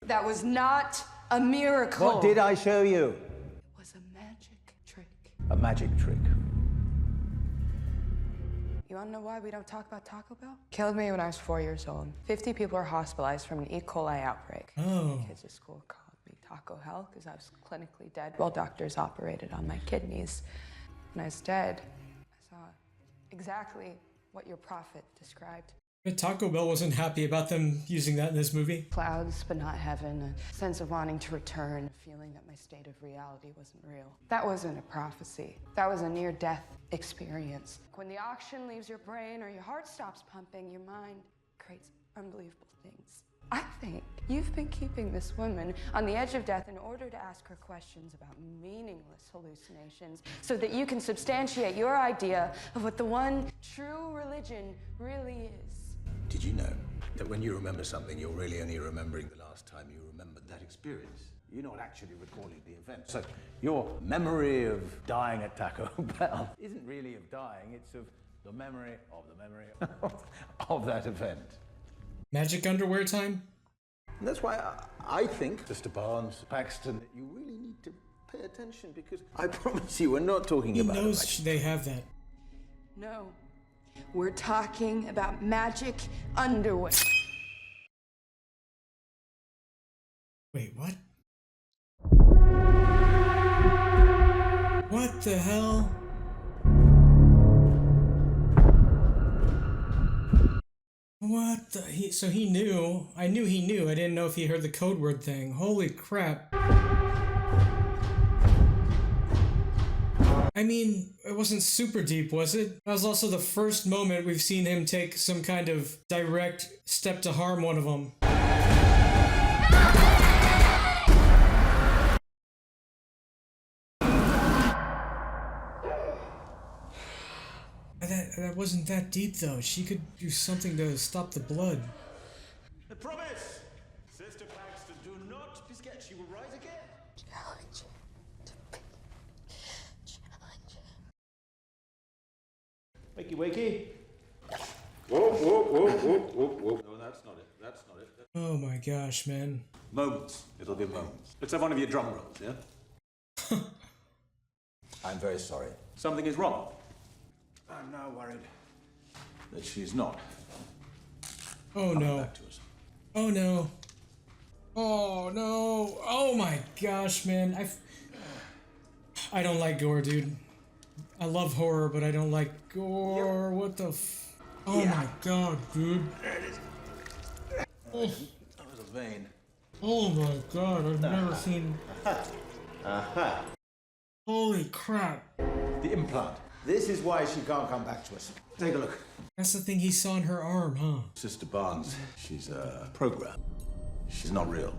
That was not a miracle. What did I show you? It was a magic trick. A magic trick. You wanna know why we don't talk about Taco Bell? Killed me when I was 4 years old. 50 people are hospitalized from an E. coli outbreak. Oh. Kids at school called me Taco Hell because I was clinically dead while doctors operated on my kidneys. When I was dead, I saw exactly what your prophet described. But Taco Bell wasn't happy about them using that in this movie. Clouds, but not heaven, a sense of wanting to return, a feeling that my state of reality wasn't real. That wasn't a prophecy. That was a near-death experience. When the oxygen leaves your brain or your heart stops pumping, your mind creates unbelievable things. I think you've been keeping this woman on the edge of death in order to ask her questions about meaningless hallucinations so that you can substantiate your idea of what the one true religion really is. Did you know that when you remember something, you're really only remembering the last time you remembered that experience? You're not actually recalling the event. So your memory of dying at Taco Bell isn't really of dying, it's of the memory of that event. Magic underwear time? And that's why I think, Mr. Barnes, Paxton, that you really need to pay attention because I promise you, we're not talking He about knows they have that. No, we're talking about magic underwear. Wait, what? What the hell? What the? So he knew. I knew he knew. I didn't know if he heard the code word thing. Holy crap. I mean, it wasn't super deep, was it? That was also the first moment we've seen him take some kind of direct step to harm one of them. That wasn't that deep, though. She could do something to stop the blood. I promise! Sister Paxton, do not be scared. She will rise again. Challenge. Wakey, wakey. Whoa, whoa, whoa, whoa, whoa, whoa. No, that's not it. That's not it. Oh my gosh, man. Moments. It'll be moments. Let's have one of your drum rolls, yeah? I'm very sorry. Something is wrong. I'm now worried that she's not. Oh Coming no. back to us. Oh no. Oh no. Oh my gosh, man. I don't like gore, dude. I love horror, but I don't like gore. Yep. What the Oh my god, dude. There it is. That was a vein. Oh my god, I've never seen... Holy crap. The implant. This is why she can't come back to us. Take a look. That's the thing he saw in her arm, huh? Sister Barnes, she's a program. She's not real.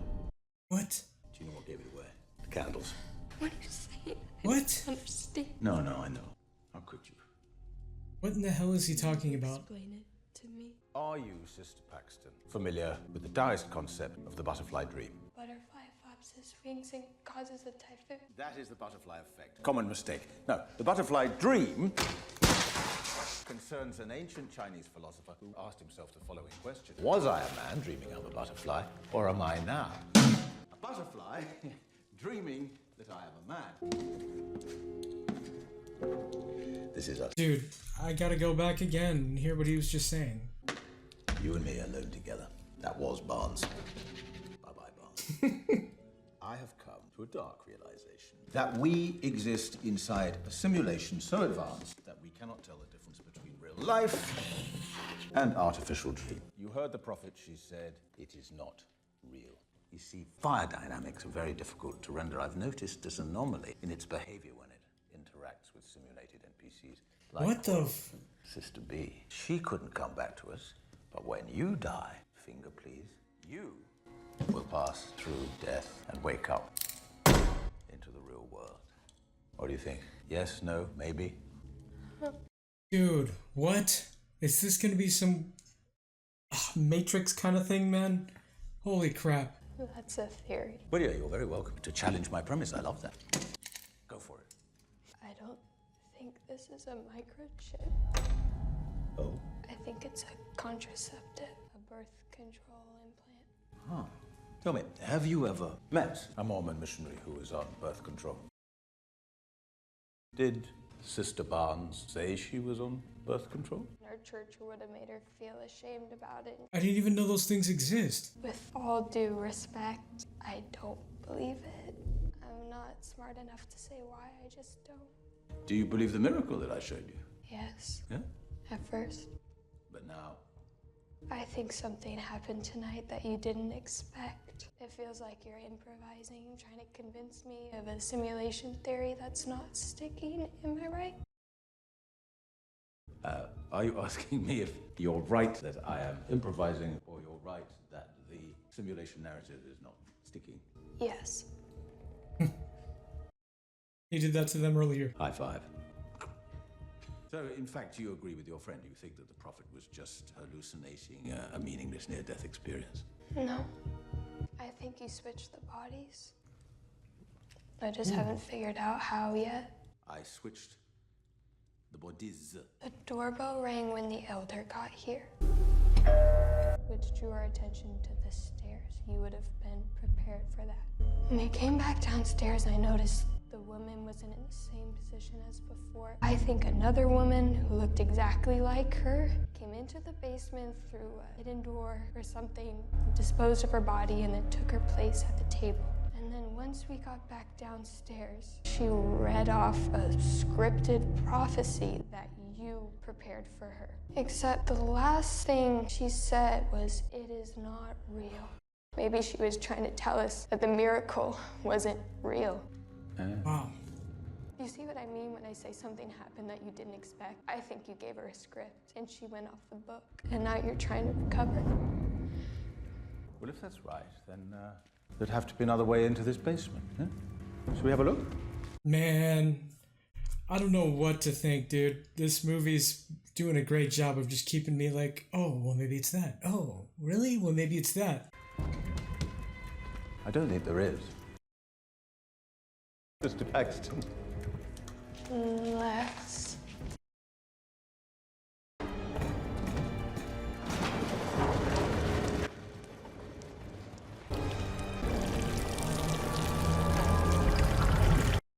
What? Do you know what gave it away? The candles. What are you saying? What? I don't understand. No, I know. How could you? What in the hell is he talking about? Explain it to me. Are you, Sister Paxton, familiar with the Taoist concept of the butterfly dream? Butterfly flaps his wings and causes a typhoon. That is the butterfly effect. Common mistake. No, the butterfly dream concerns an ancient Chinese philosopher who asked himself the following question. Was I a man dreaming of a butterfly, or am I now a butterfly dreaming that I am a man? This is us. Dude, I gotta go back again and hear what he was just saying. You and me alone together. That was Barnes. Bye-bye, Barnes. I have come to a dark realization that we exist inside a simulation so advanced that we cannot tell the difference between real life and artificial dream. You heard the prophet. She said, it is not real. You see, fire dynamics are very difficult to render. I've noticed this anomaly in its behavior when it interacts with simulated NPCs. Like What the Sister B. She couldn't come back to us, but when you die, finger please, you will pass through death and wake up into the real world. What do you think? Yes, no, maybe? Dude, what? Is this gonna be some Matrix kind of thing, man? Holy crap. That's a theory. Well, yeah, you're very welcome to challenge my premise. I love that. Go for it. I don't think this is a microchip. Oh? I think it's a contraceptive, a birth control implant. Huh. Tell me, have you ever met a Mormon missionary who was on birth control? Did Sister Barnes say she was on birth control? Our church would have made her feel ashamed about it. I didn't even know those things exist. With all due respect, I don't believe it. I'm not smart enough to say why, I just don't. Do you believe the miracle that I showed you? Yes, Yeah? at first. But now, I think something happened tonight that you didn't expect. It feels like you're improvising, trying to convince me of a simulation theory that's not sticking. Am I right? are you asking me if you're right that I am improvising, or you're right that the simulation narrative is not sticking? Yes. He did that to them earlier. High five. So, in fact, you agree with your friend. You think that the prophet was just hallucinating a meaningless near-death experience? No. I think you switched the bodies. I just haven't figured out how yet. I switched the bodies. The doorbell rang when the elder got here, which drew our attention to the stairs. You would have been prepared for that. When we came back downstairs, I noticed the woman wasn't in the same position as before. I think another woman who looked exactly like her came into the basement through a hidden door or something, disposed of her body, and then took her place at the table. And then once we got back downstairs, she read off a scripted prophecy that you prepared for her. Except the last thing she said was, "It is not real." Maybe she was trying to tell us that the miracle wasn't real. Wow. You see what I mean when I say something happened that you didn't expect? I think you gave her a script and she went off the book, and now you're trying to recover. Well, if that's right, then there'd have to be another way into this basement. Huh? Should we have a look? Man, I don't know what to think, dude. This movie's doing a great job of just keeping me like, oh, well, maybe it's that. Oh, really? Well, maybe it's that. I don't think there is. Mr. Paxton. Let's.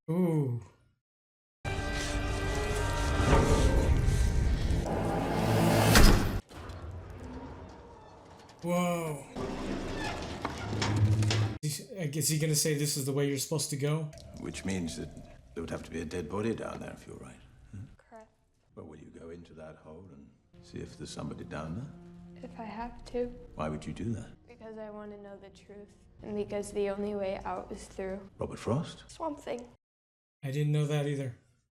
Ooh. Whoa. Is he gonna say this is the way you're supposed to go? Which means that there would have to be a dead body down there if you're right. Correct. Well, will you go into that hole and see if there's somebody down there? If I have to. Why would you do that? Because I want to know the truth. and because the only way out is through Robert Frost? Swamp Thing. I didn't know that either.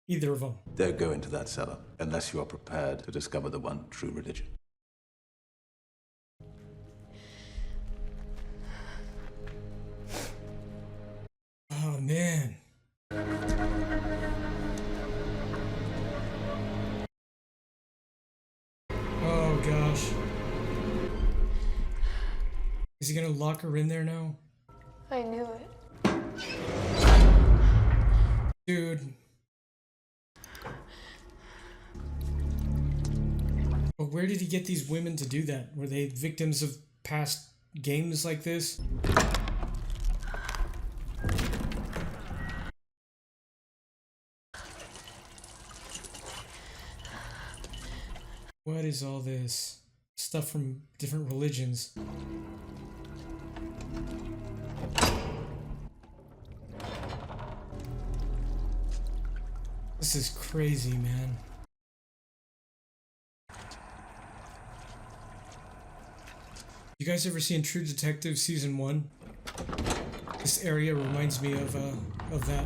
Either of them. Don't go into that cellar unless you are prepared to discover the one true religion. Oh, man. Oh, gosh. Is he gonna lock her in there now? I knew it. Dude. But where did he get these women to do that? Were they victims of past games like this? What is all this? Stuff from different religions. This is crazy, man. You guys ever seen True Detective Season 1? This area reminds me of that.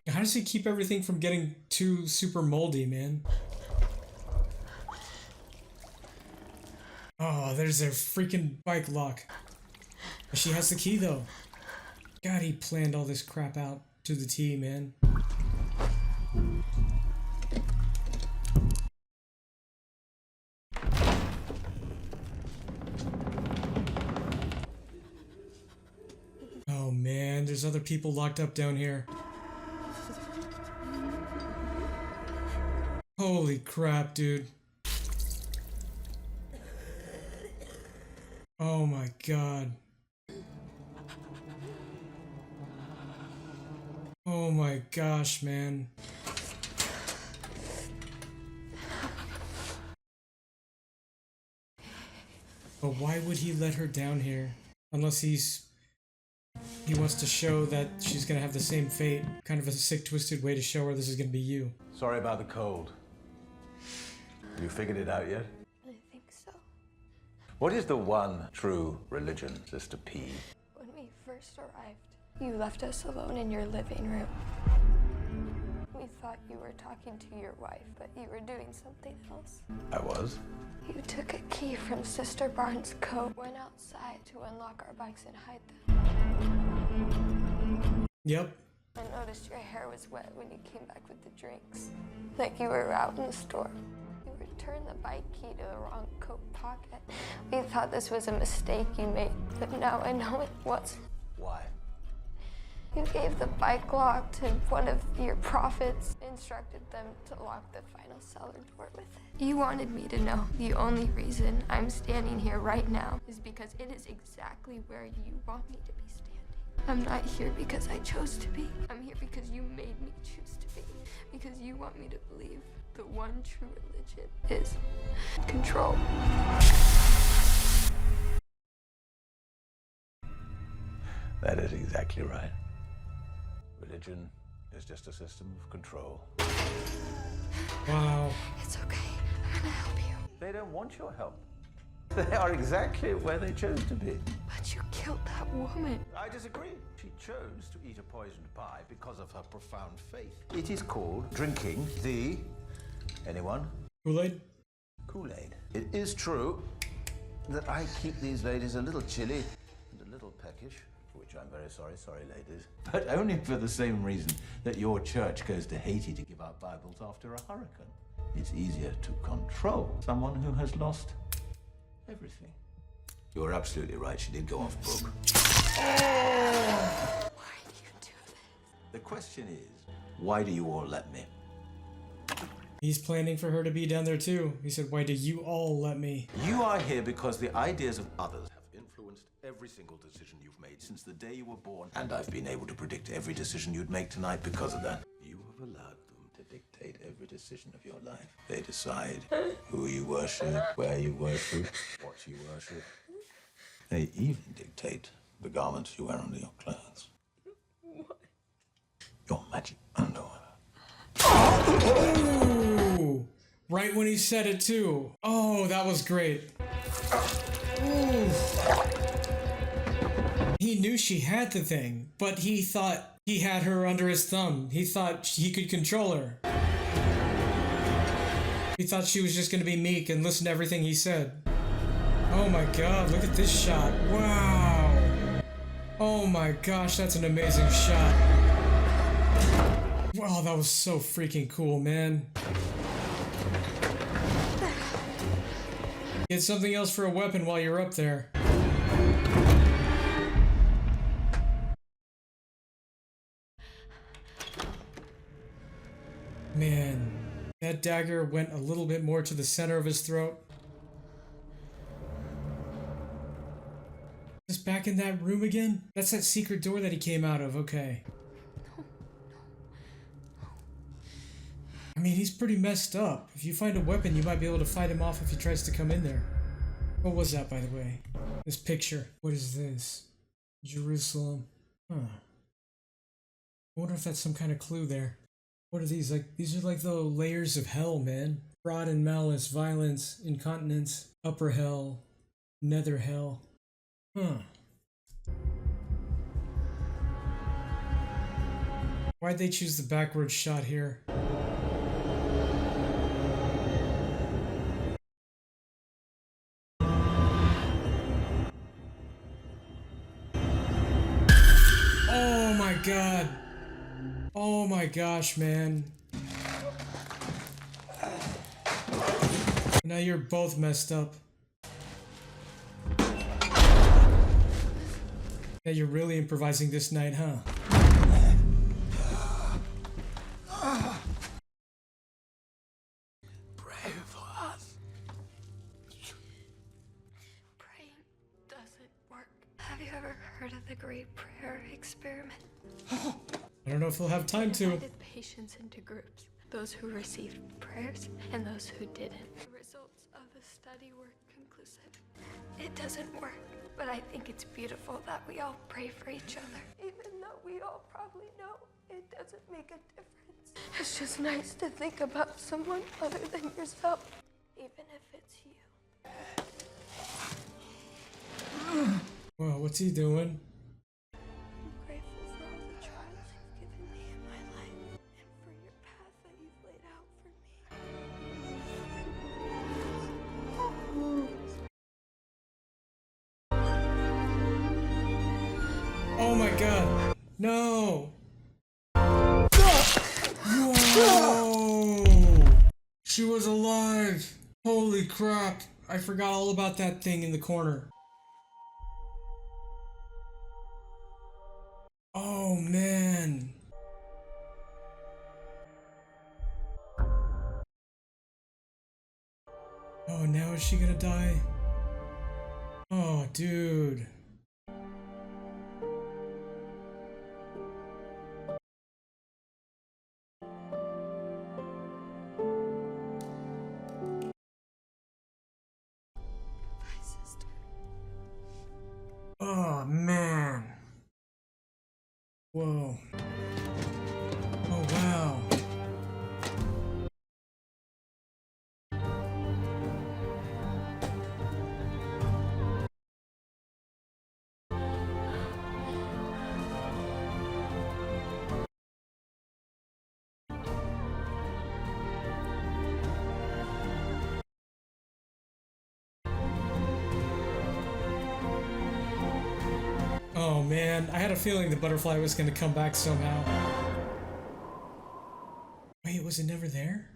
How does he keep everything from getting too super moldy, man? Oh, there's their freaking bike lock. She has the key, though. God, he planned all this crap out to the T, man. Oh, man, there's other people locked up down here. Holy crap, dude. Oh my god. Oh my gosh, man. But why would he let her down here? Unless he wants to show that she's gonna have the same fate. Kind of a sick, twisted way to show her this is gonna be you. Sorry about the cold. Have you figured it out yet? I think so. What is the one true religion, Sister P? When we first arrived, you left us alone in your living room. We thought you were talking to your wife, but you were doing something else. I was. You took a key from Sister Barnes' coat, went outside to unlock our bikes and hide them. Yep. I noticed your hair was wet when you came back with the drinks. Like you were out in the store. You returned the bike key to the wrong coat pocket. We thought this was a mistake you made, but now I know it wasn't. Why? You gave the bike lock to one of your prophets, instructed them to lock the final cellar door with it. You wanted me to know the only reason I'm standing here right now is because it is exactly where you want me to be standing. I'm not here because I chose to be. I'm here because you made me choose to be. Because you want me to believe the one true religion is control. That is exactly right. Religion is just a system of control. Wow. It's okay. I'm gonna help you. They don't want your help. They are exactly where they chose to be. But you killed that woman. I disagree. She chose to eat a poisoned pie because of her profound faith. It is called drinking the... Anyone? Kool-Aid? Kool-Aid. It is true that I keep these ladies a little chilly and a little peckish, for which I'm very sorry, ladies. But only for the same reason that your church goes to Haiti to give out Bibles after a hurricane. It's easier to control someone who has lost everything. You're absolutely right, she did go off book. Why do you do this? The question is, why do you all let me? He's planning for her to be down there too. He said, why do you all let me? You are here because the ideas of others have influenced every single decision you've made since the day you were born. And I've been able to predict every decision you'd make tonight because of that. You have allowed them to dictate every decision of your life. They decide who you worship, where you worship, what you worship. They even dictate the garments you wear under your clothes. What? Your magic underwear. Oh! Right when he said it too. Oh, that was great. Ooh. He knew she had the thing, but he thought he had her under his thumb. He thought he could control her. He thought she was just gonna be meek and listen to everything he said. Oh my god, look at this shot. Wow. Oh my gosh, that's an amazing shot. Wow, that was so freaking cool, man. Get something else for a weapon while you're up there. Man, that dagger went a little bit more to the center of his throat. Just back in that room again? That's that secret door that he came out of, okay. I mean, he's pretty messed up. If you find a weapon, you might be able to fight him off if he tries to come in there. What was that, by the way? This picture. What is this? Jerusalem. Huh. I wonder if that's some kind of clue there. What are these? Like, these are like the layers of hell, man. Fraud and malice, violence, incontinence, upper hell, nether hell. Huh. Why'd they choose the backwards shot here? Oh my god. Oh my gosh, man. Now you're both messed up. Now you're really improvising this night, huh? Pray for us. Praying doesn't work. Have you ever heard of the Great Prayer Experiment? I don't know if he'll have time to. Divided patients into groups. Those who received prayers and those who didn't. The results of the study were conclusive. It doesn't work, but I think it's beautiful that we all pray for each other. Even though we all probably know it doesn't make a difference. It's just nice to think about someone other than yourself, even if it's you. Well, what's he doing? I'm grateful for all the trials you've given me in my life and for your path that you've laid out for me. Oh my god. No. Whoa. She was alive. Holy crap. I forgot all about that thing in the corner. Oh man. Oh, now is she gonna die? Oh, dude. Hi, sister. Oh man. Whoa. Oh wow. Oh man, I had a feeling the butterfly was gonna come back somehow. Wait, was it never there?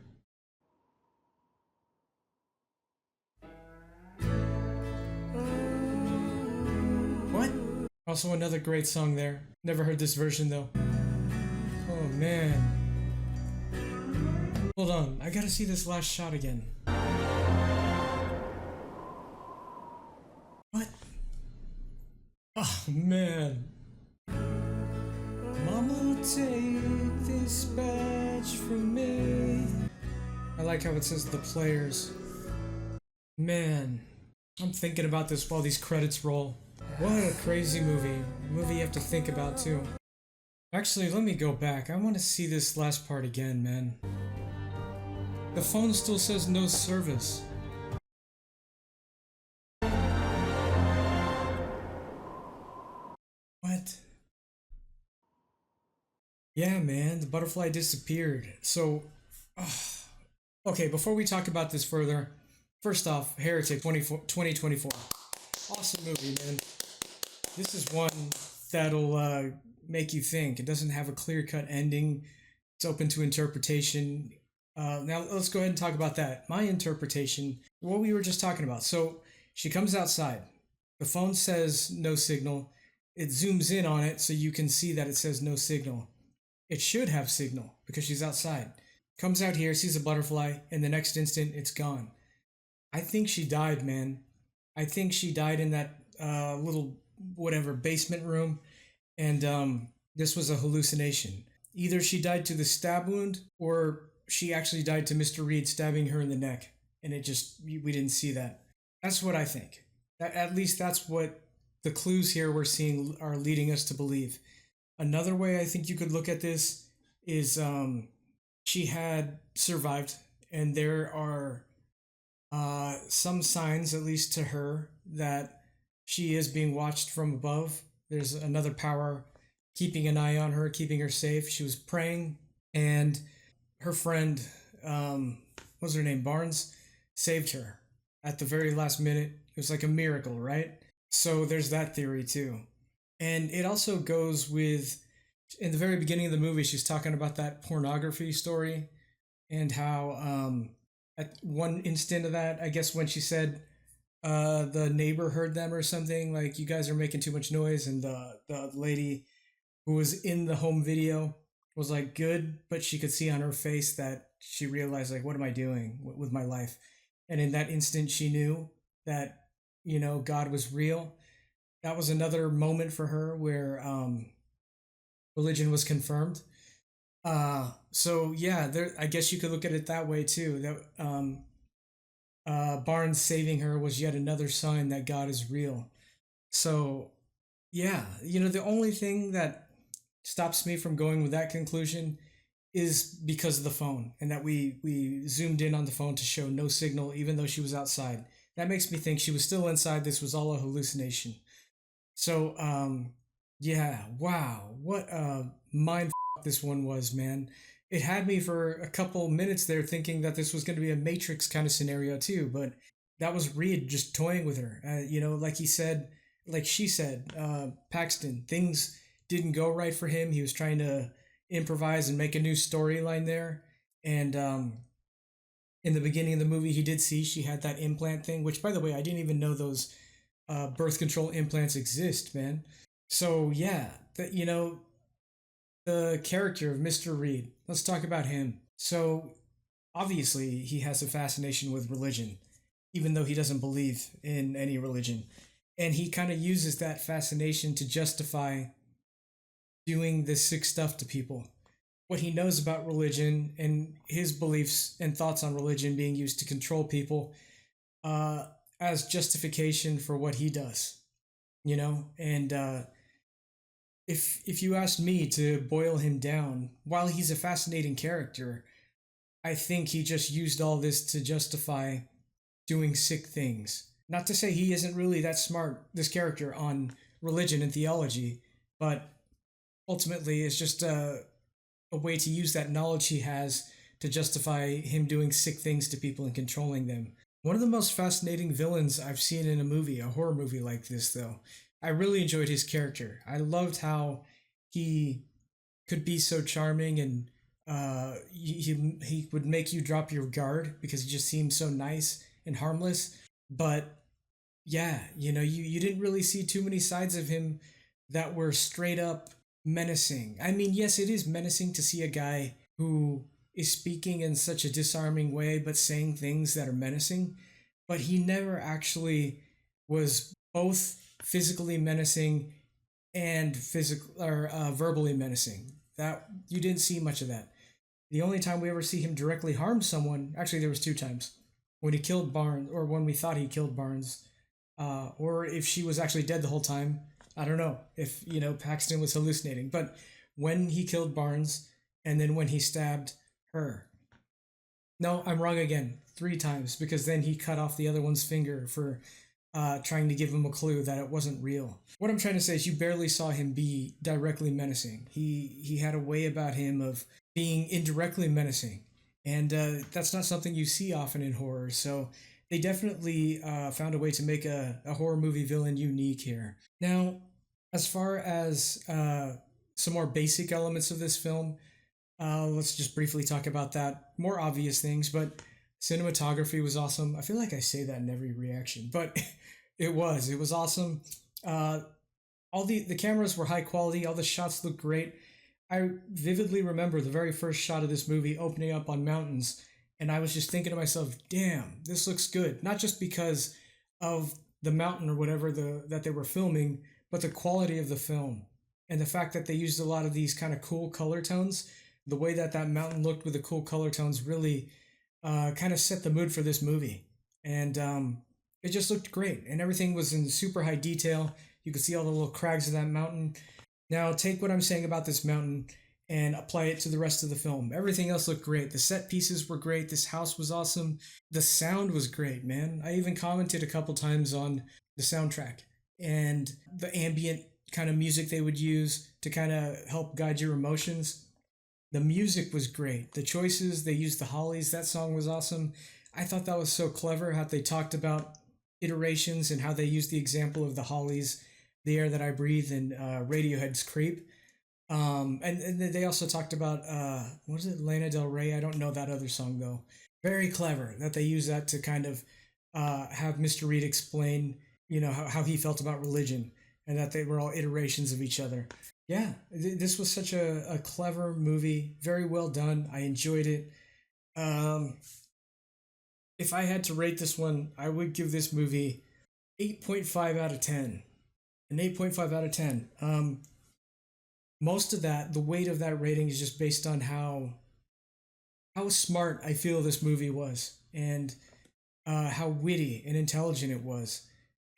What? Also another great song there. Never heard this version though. Oh man. Hold on, I gotta see this last shot again. What? Oh man. Mama, take this badge from me. I like how it says the players. Man, I'm thinking about this while these credits roll. What a crazy movie. A movie you have to think about too. Actually, let me go back. I want to see this last part again, man. The phone still says no service. What? Yeah, man, the butterfly disappeared. So, okay, before we talk about this further, first off, Heretic 2024. Awesome movie, man. This is one that'll make you think. It doesn't have a clear-cut ending. It's open to interpretation. Now, let's go ahead and talk about that. My interpretation, what we were just talking about. So, she comes outside. The phone says no signal. It zooms in on it so you can see that it says no signal. It should have signal because she's outside. Comes out here, sees a butterfly, and the next instant, it's gone. I think she died, man. I think she died in that little, whatever, basement room, and this was a hallucination. Either she died to the stab wound, or she actually died to Mr. Reed stabbing her in the neck, and we didn't see that. That's what I think. At least that's what the clues here we're seeing are leading us to believe. Another way I think you could look at this is she had survived, and there are some signs, at least to her, that she is being watched from above. There's another power keeping an eye on her, keeping her safe. She was praying, and her friend, what was her name, Barnes, saved her at the very last minute. It was like a miracle, right? So there's that theory too. And it also goes with, in the very beginning of the movie, she's talking about that pornography story and how at one instant of that, I guess when she said the neighbor heard them or something, like, you guys are making too much noise, and the lady who was in the home video was like, good, but she could see on her face that she realized, like, what am I doing with my life? And in that instant, she knew that, God was real. That was another moment for her where religion was confirmed. So yeah, I guess you could look at it that way too. That Barnes saving her was yet another sign that God is real. So yeah, the only thing that stops me from going with that conclusion is because of the phone, and that we zoomed in on the phone to show no signal, even though she was outside. That makes me think she was still inside. This was all a hallucination. So yeah, wow, what a mind this one was, man. It had me for a couple minutes there thinking that this was going to be a Matrix kind of scenario too, but that was Reed just toying with her. Like he said, like she said, Paxton, things didn't go right for him. He was trying to improvise and make a new storyline there. And in the beginning of the movie, he did see she had that implant thing, which, by the way, I didn't even know those birth control implants exist, man. So yeah, the character of Mr. Reed, let's talk about him. So obviously he has a fascination with religion, even though he doesn't believe in any religion. And he kind of uses that fascination to justify doing this sick stuff to people. What he knows about religion and his beliefs and thoughts on religion being used to control people as justification for what he does, And if you asked me to boil him down, while he's a fascinating character, I think he just used all this to justify doing sick things. Not to say he isn't really that smart, this character, on religion and theology, but ultimately it's just a way to use that knowledge he has to justify him doing sick things to people and controlling them. One of the most fascinating villains I've seen in a horror movie like this, though. I really enjoyed his character. I loved how he could be so charming, and he would make you drop your guard because he just seemed so nice and harmless. But yeah, you didn't really see too many sides of him that were straight up menacing. I mean, yes, it is menacing to see a guy who is speaking in such a disarming way but saying things that are menacing, but he never actually was both physically menacing and verbally menacing. That you didn't see much of that. The only time we ever see him directly harm someone, actually there was 2 times, when he killed Barnes, or when we thought he killed Barnes, or if she was actually dead the whole time. I don't know if Paxton was hallucinating, but when he killed Barnes and then when he stabbed her, No, I'm wrong again. 3 times, because then he cut off the other one's finger for trying to give him a clue that it wasn't real. What I'm trying to say is you barely saw him be directly menacing. He had a way about him of being indirectly menacing, and that's not something you see often in horror. So they definitely found a way to make a horror movie villain unique here. Now, as far as some more basic elements of this film, let's just briefly talk about that. More obvious things, but cinematography was awesome. I feel like I say that in every reaction, but it was awesome. All the cameras were high quality. All the shots looked great. I vividly remember the very first shot of this movie opening up on mountains, and I was just thinking to myself, "Damn, this looks good." Not just because of the mountain or whatever that they were filming, but the quality of the film and the fact that they used a lot of these kind of cool color tones. The way that that mountain looked with the cool color tones really kind of set the mood for this movie, and it just looked great. And everything was in super high detail. You could see all the little crags of that mountain. Now take what I'm saying about this mountain and apply it to the rest of the film. Everything else looked great. The set pieces were great. This house was awesome. The sound was great, man. I even commented a couple times on the soundtrack and the ambient kind of music they would use to kind of help guide your emotions. The music was great. The choices, they used the Hollies. That song was awesome. I thought that was so clever how they talked about iterations and how they used the example of the Hollies, The Air That I Breathe, and Radiohead's Creep. And they also talked about, what is it, Lana Del Rey? I don't know that other song though. Very clever that they use that to kind of have Mr. Reed explain, how he felt about religion and that they were all iterations of each other. Yeah, this was such a clever movie, very well done. I enjoyed it. If I had to rate this one, I would give this movie 8.5 out of 10. An 8.5 out of 10. Most of that, the weight of that rating is just based on how smart I feel this movie was, and how witty and intelligent it was.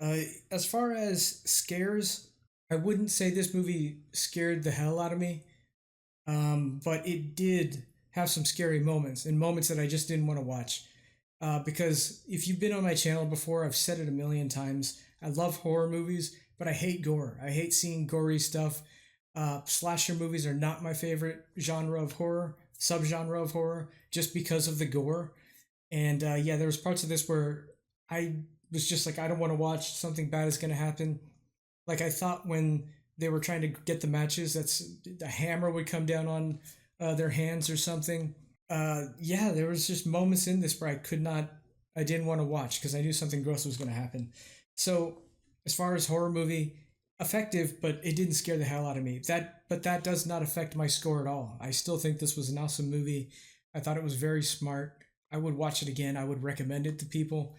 As far as scares, I wouldn't say this movie scared the hell out of me, but it did have some scary moments and moments that I just didn't want to watch. Because if you've been on my channel before, I've said it a million times. I love horror movies, but I hate gore. I hate seeing gory stuff. Slasher movies are not my favorite genre of horror, subgenre of horror, just because of the gore. And yeah, there was parts of this where I was just like, I don't want to watch. Something bad is going to happen. Like I thought when they were trying to get the matches, that's the hammer would come down on their hands or something. Yeah, there was just moments in this where I didn't want to watch because I knew something gross was going to happen. So as far as horror movie, effective, but it didn't scare the hell out of me. But that does not affect my score at all. I still think this was an awesome movie. I thought it was very smart. I would watch it again. I would recommend it to people.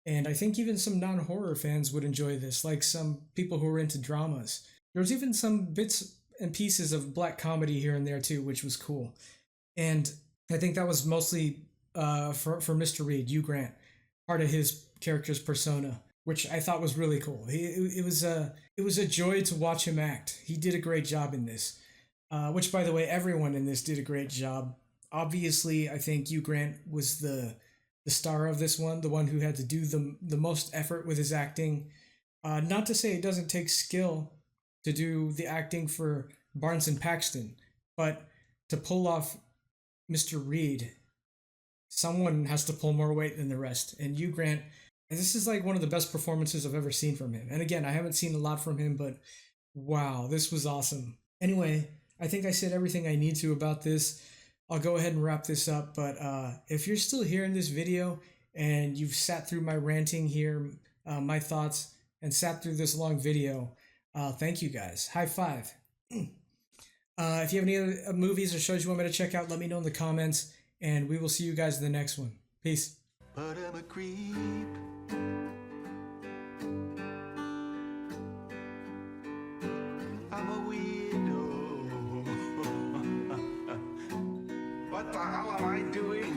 And I think even some non-horror fans would enjoy this, like some people who are into dramas. There was even some bits and pieces of black comedy here and there too, which was cool. And I think that was mostly for Mr. Reed, Hugh Grant, part of his character's persona, which I thought was really cool. It was a joy to watch him act. He did a great job in this, which, by the way, everyone in this did a great job. Obviously, I think Hugh Grant was the star of this one, the one who had to do the most effort with his acting. Not to say it doesn't take skill to do the acting for Barnes and Paxton, but to pull off Mr. Reed, someone has to pull more weight than the rest. And Hugh Grant, this is like one of the best performances I've ever seen from him. And again, I haven't seen a lot from him, but wow, this was awesome. Anyway, I think I said everything I need to about this. I'll go ahead and wrap this up, but if you're still here in this video and you've sat through my ranting here, my thoughts, and sat through this long video, thank you guys. High five. If you have any other movies or shows you want me to check out, let me know in the comments, and we will see you guys in the next one. Peace. But I'm a creep. I'm a weirdo. What the hell am I doing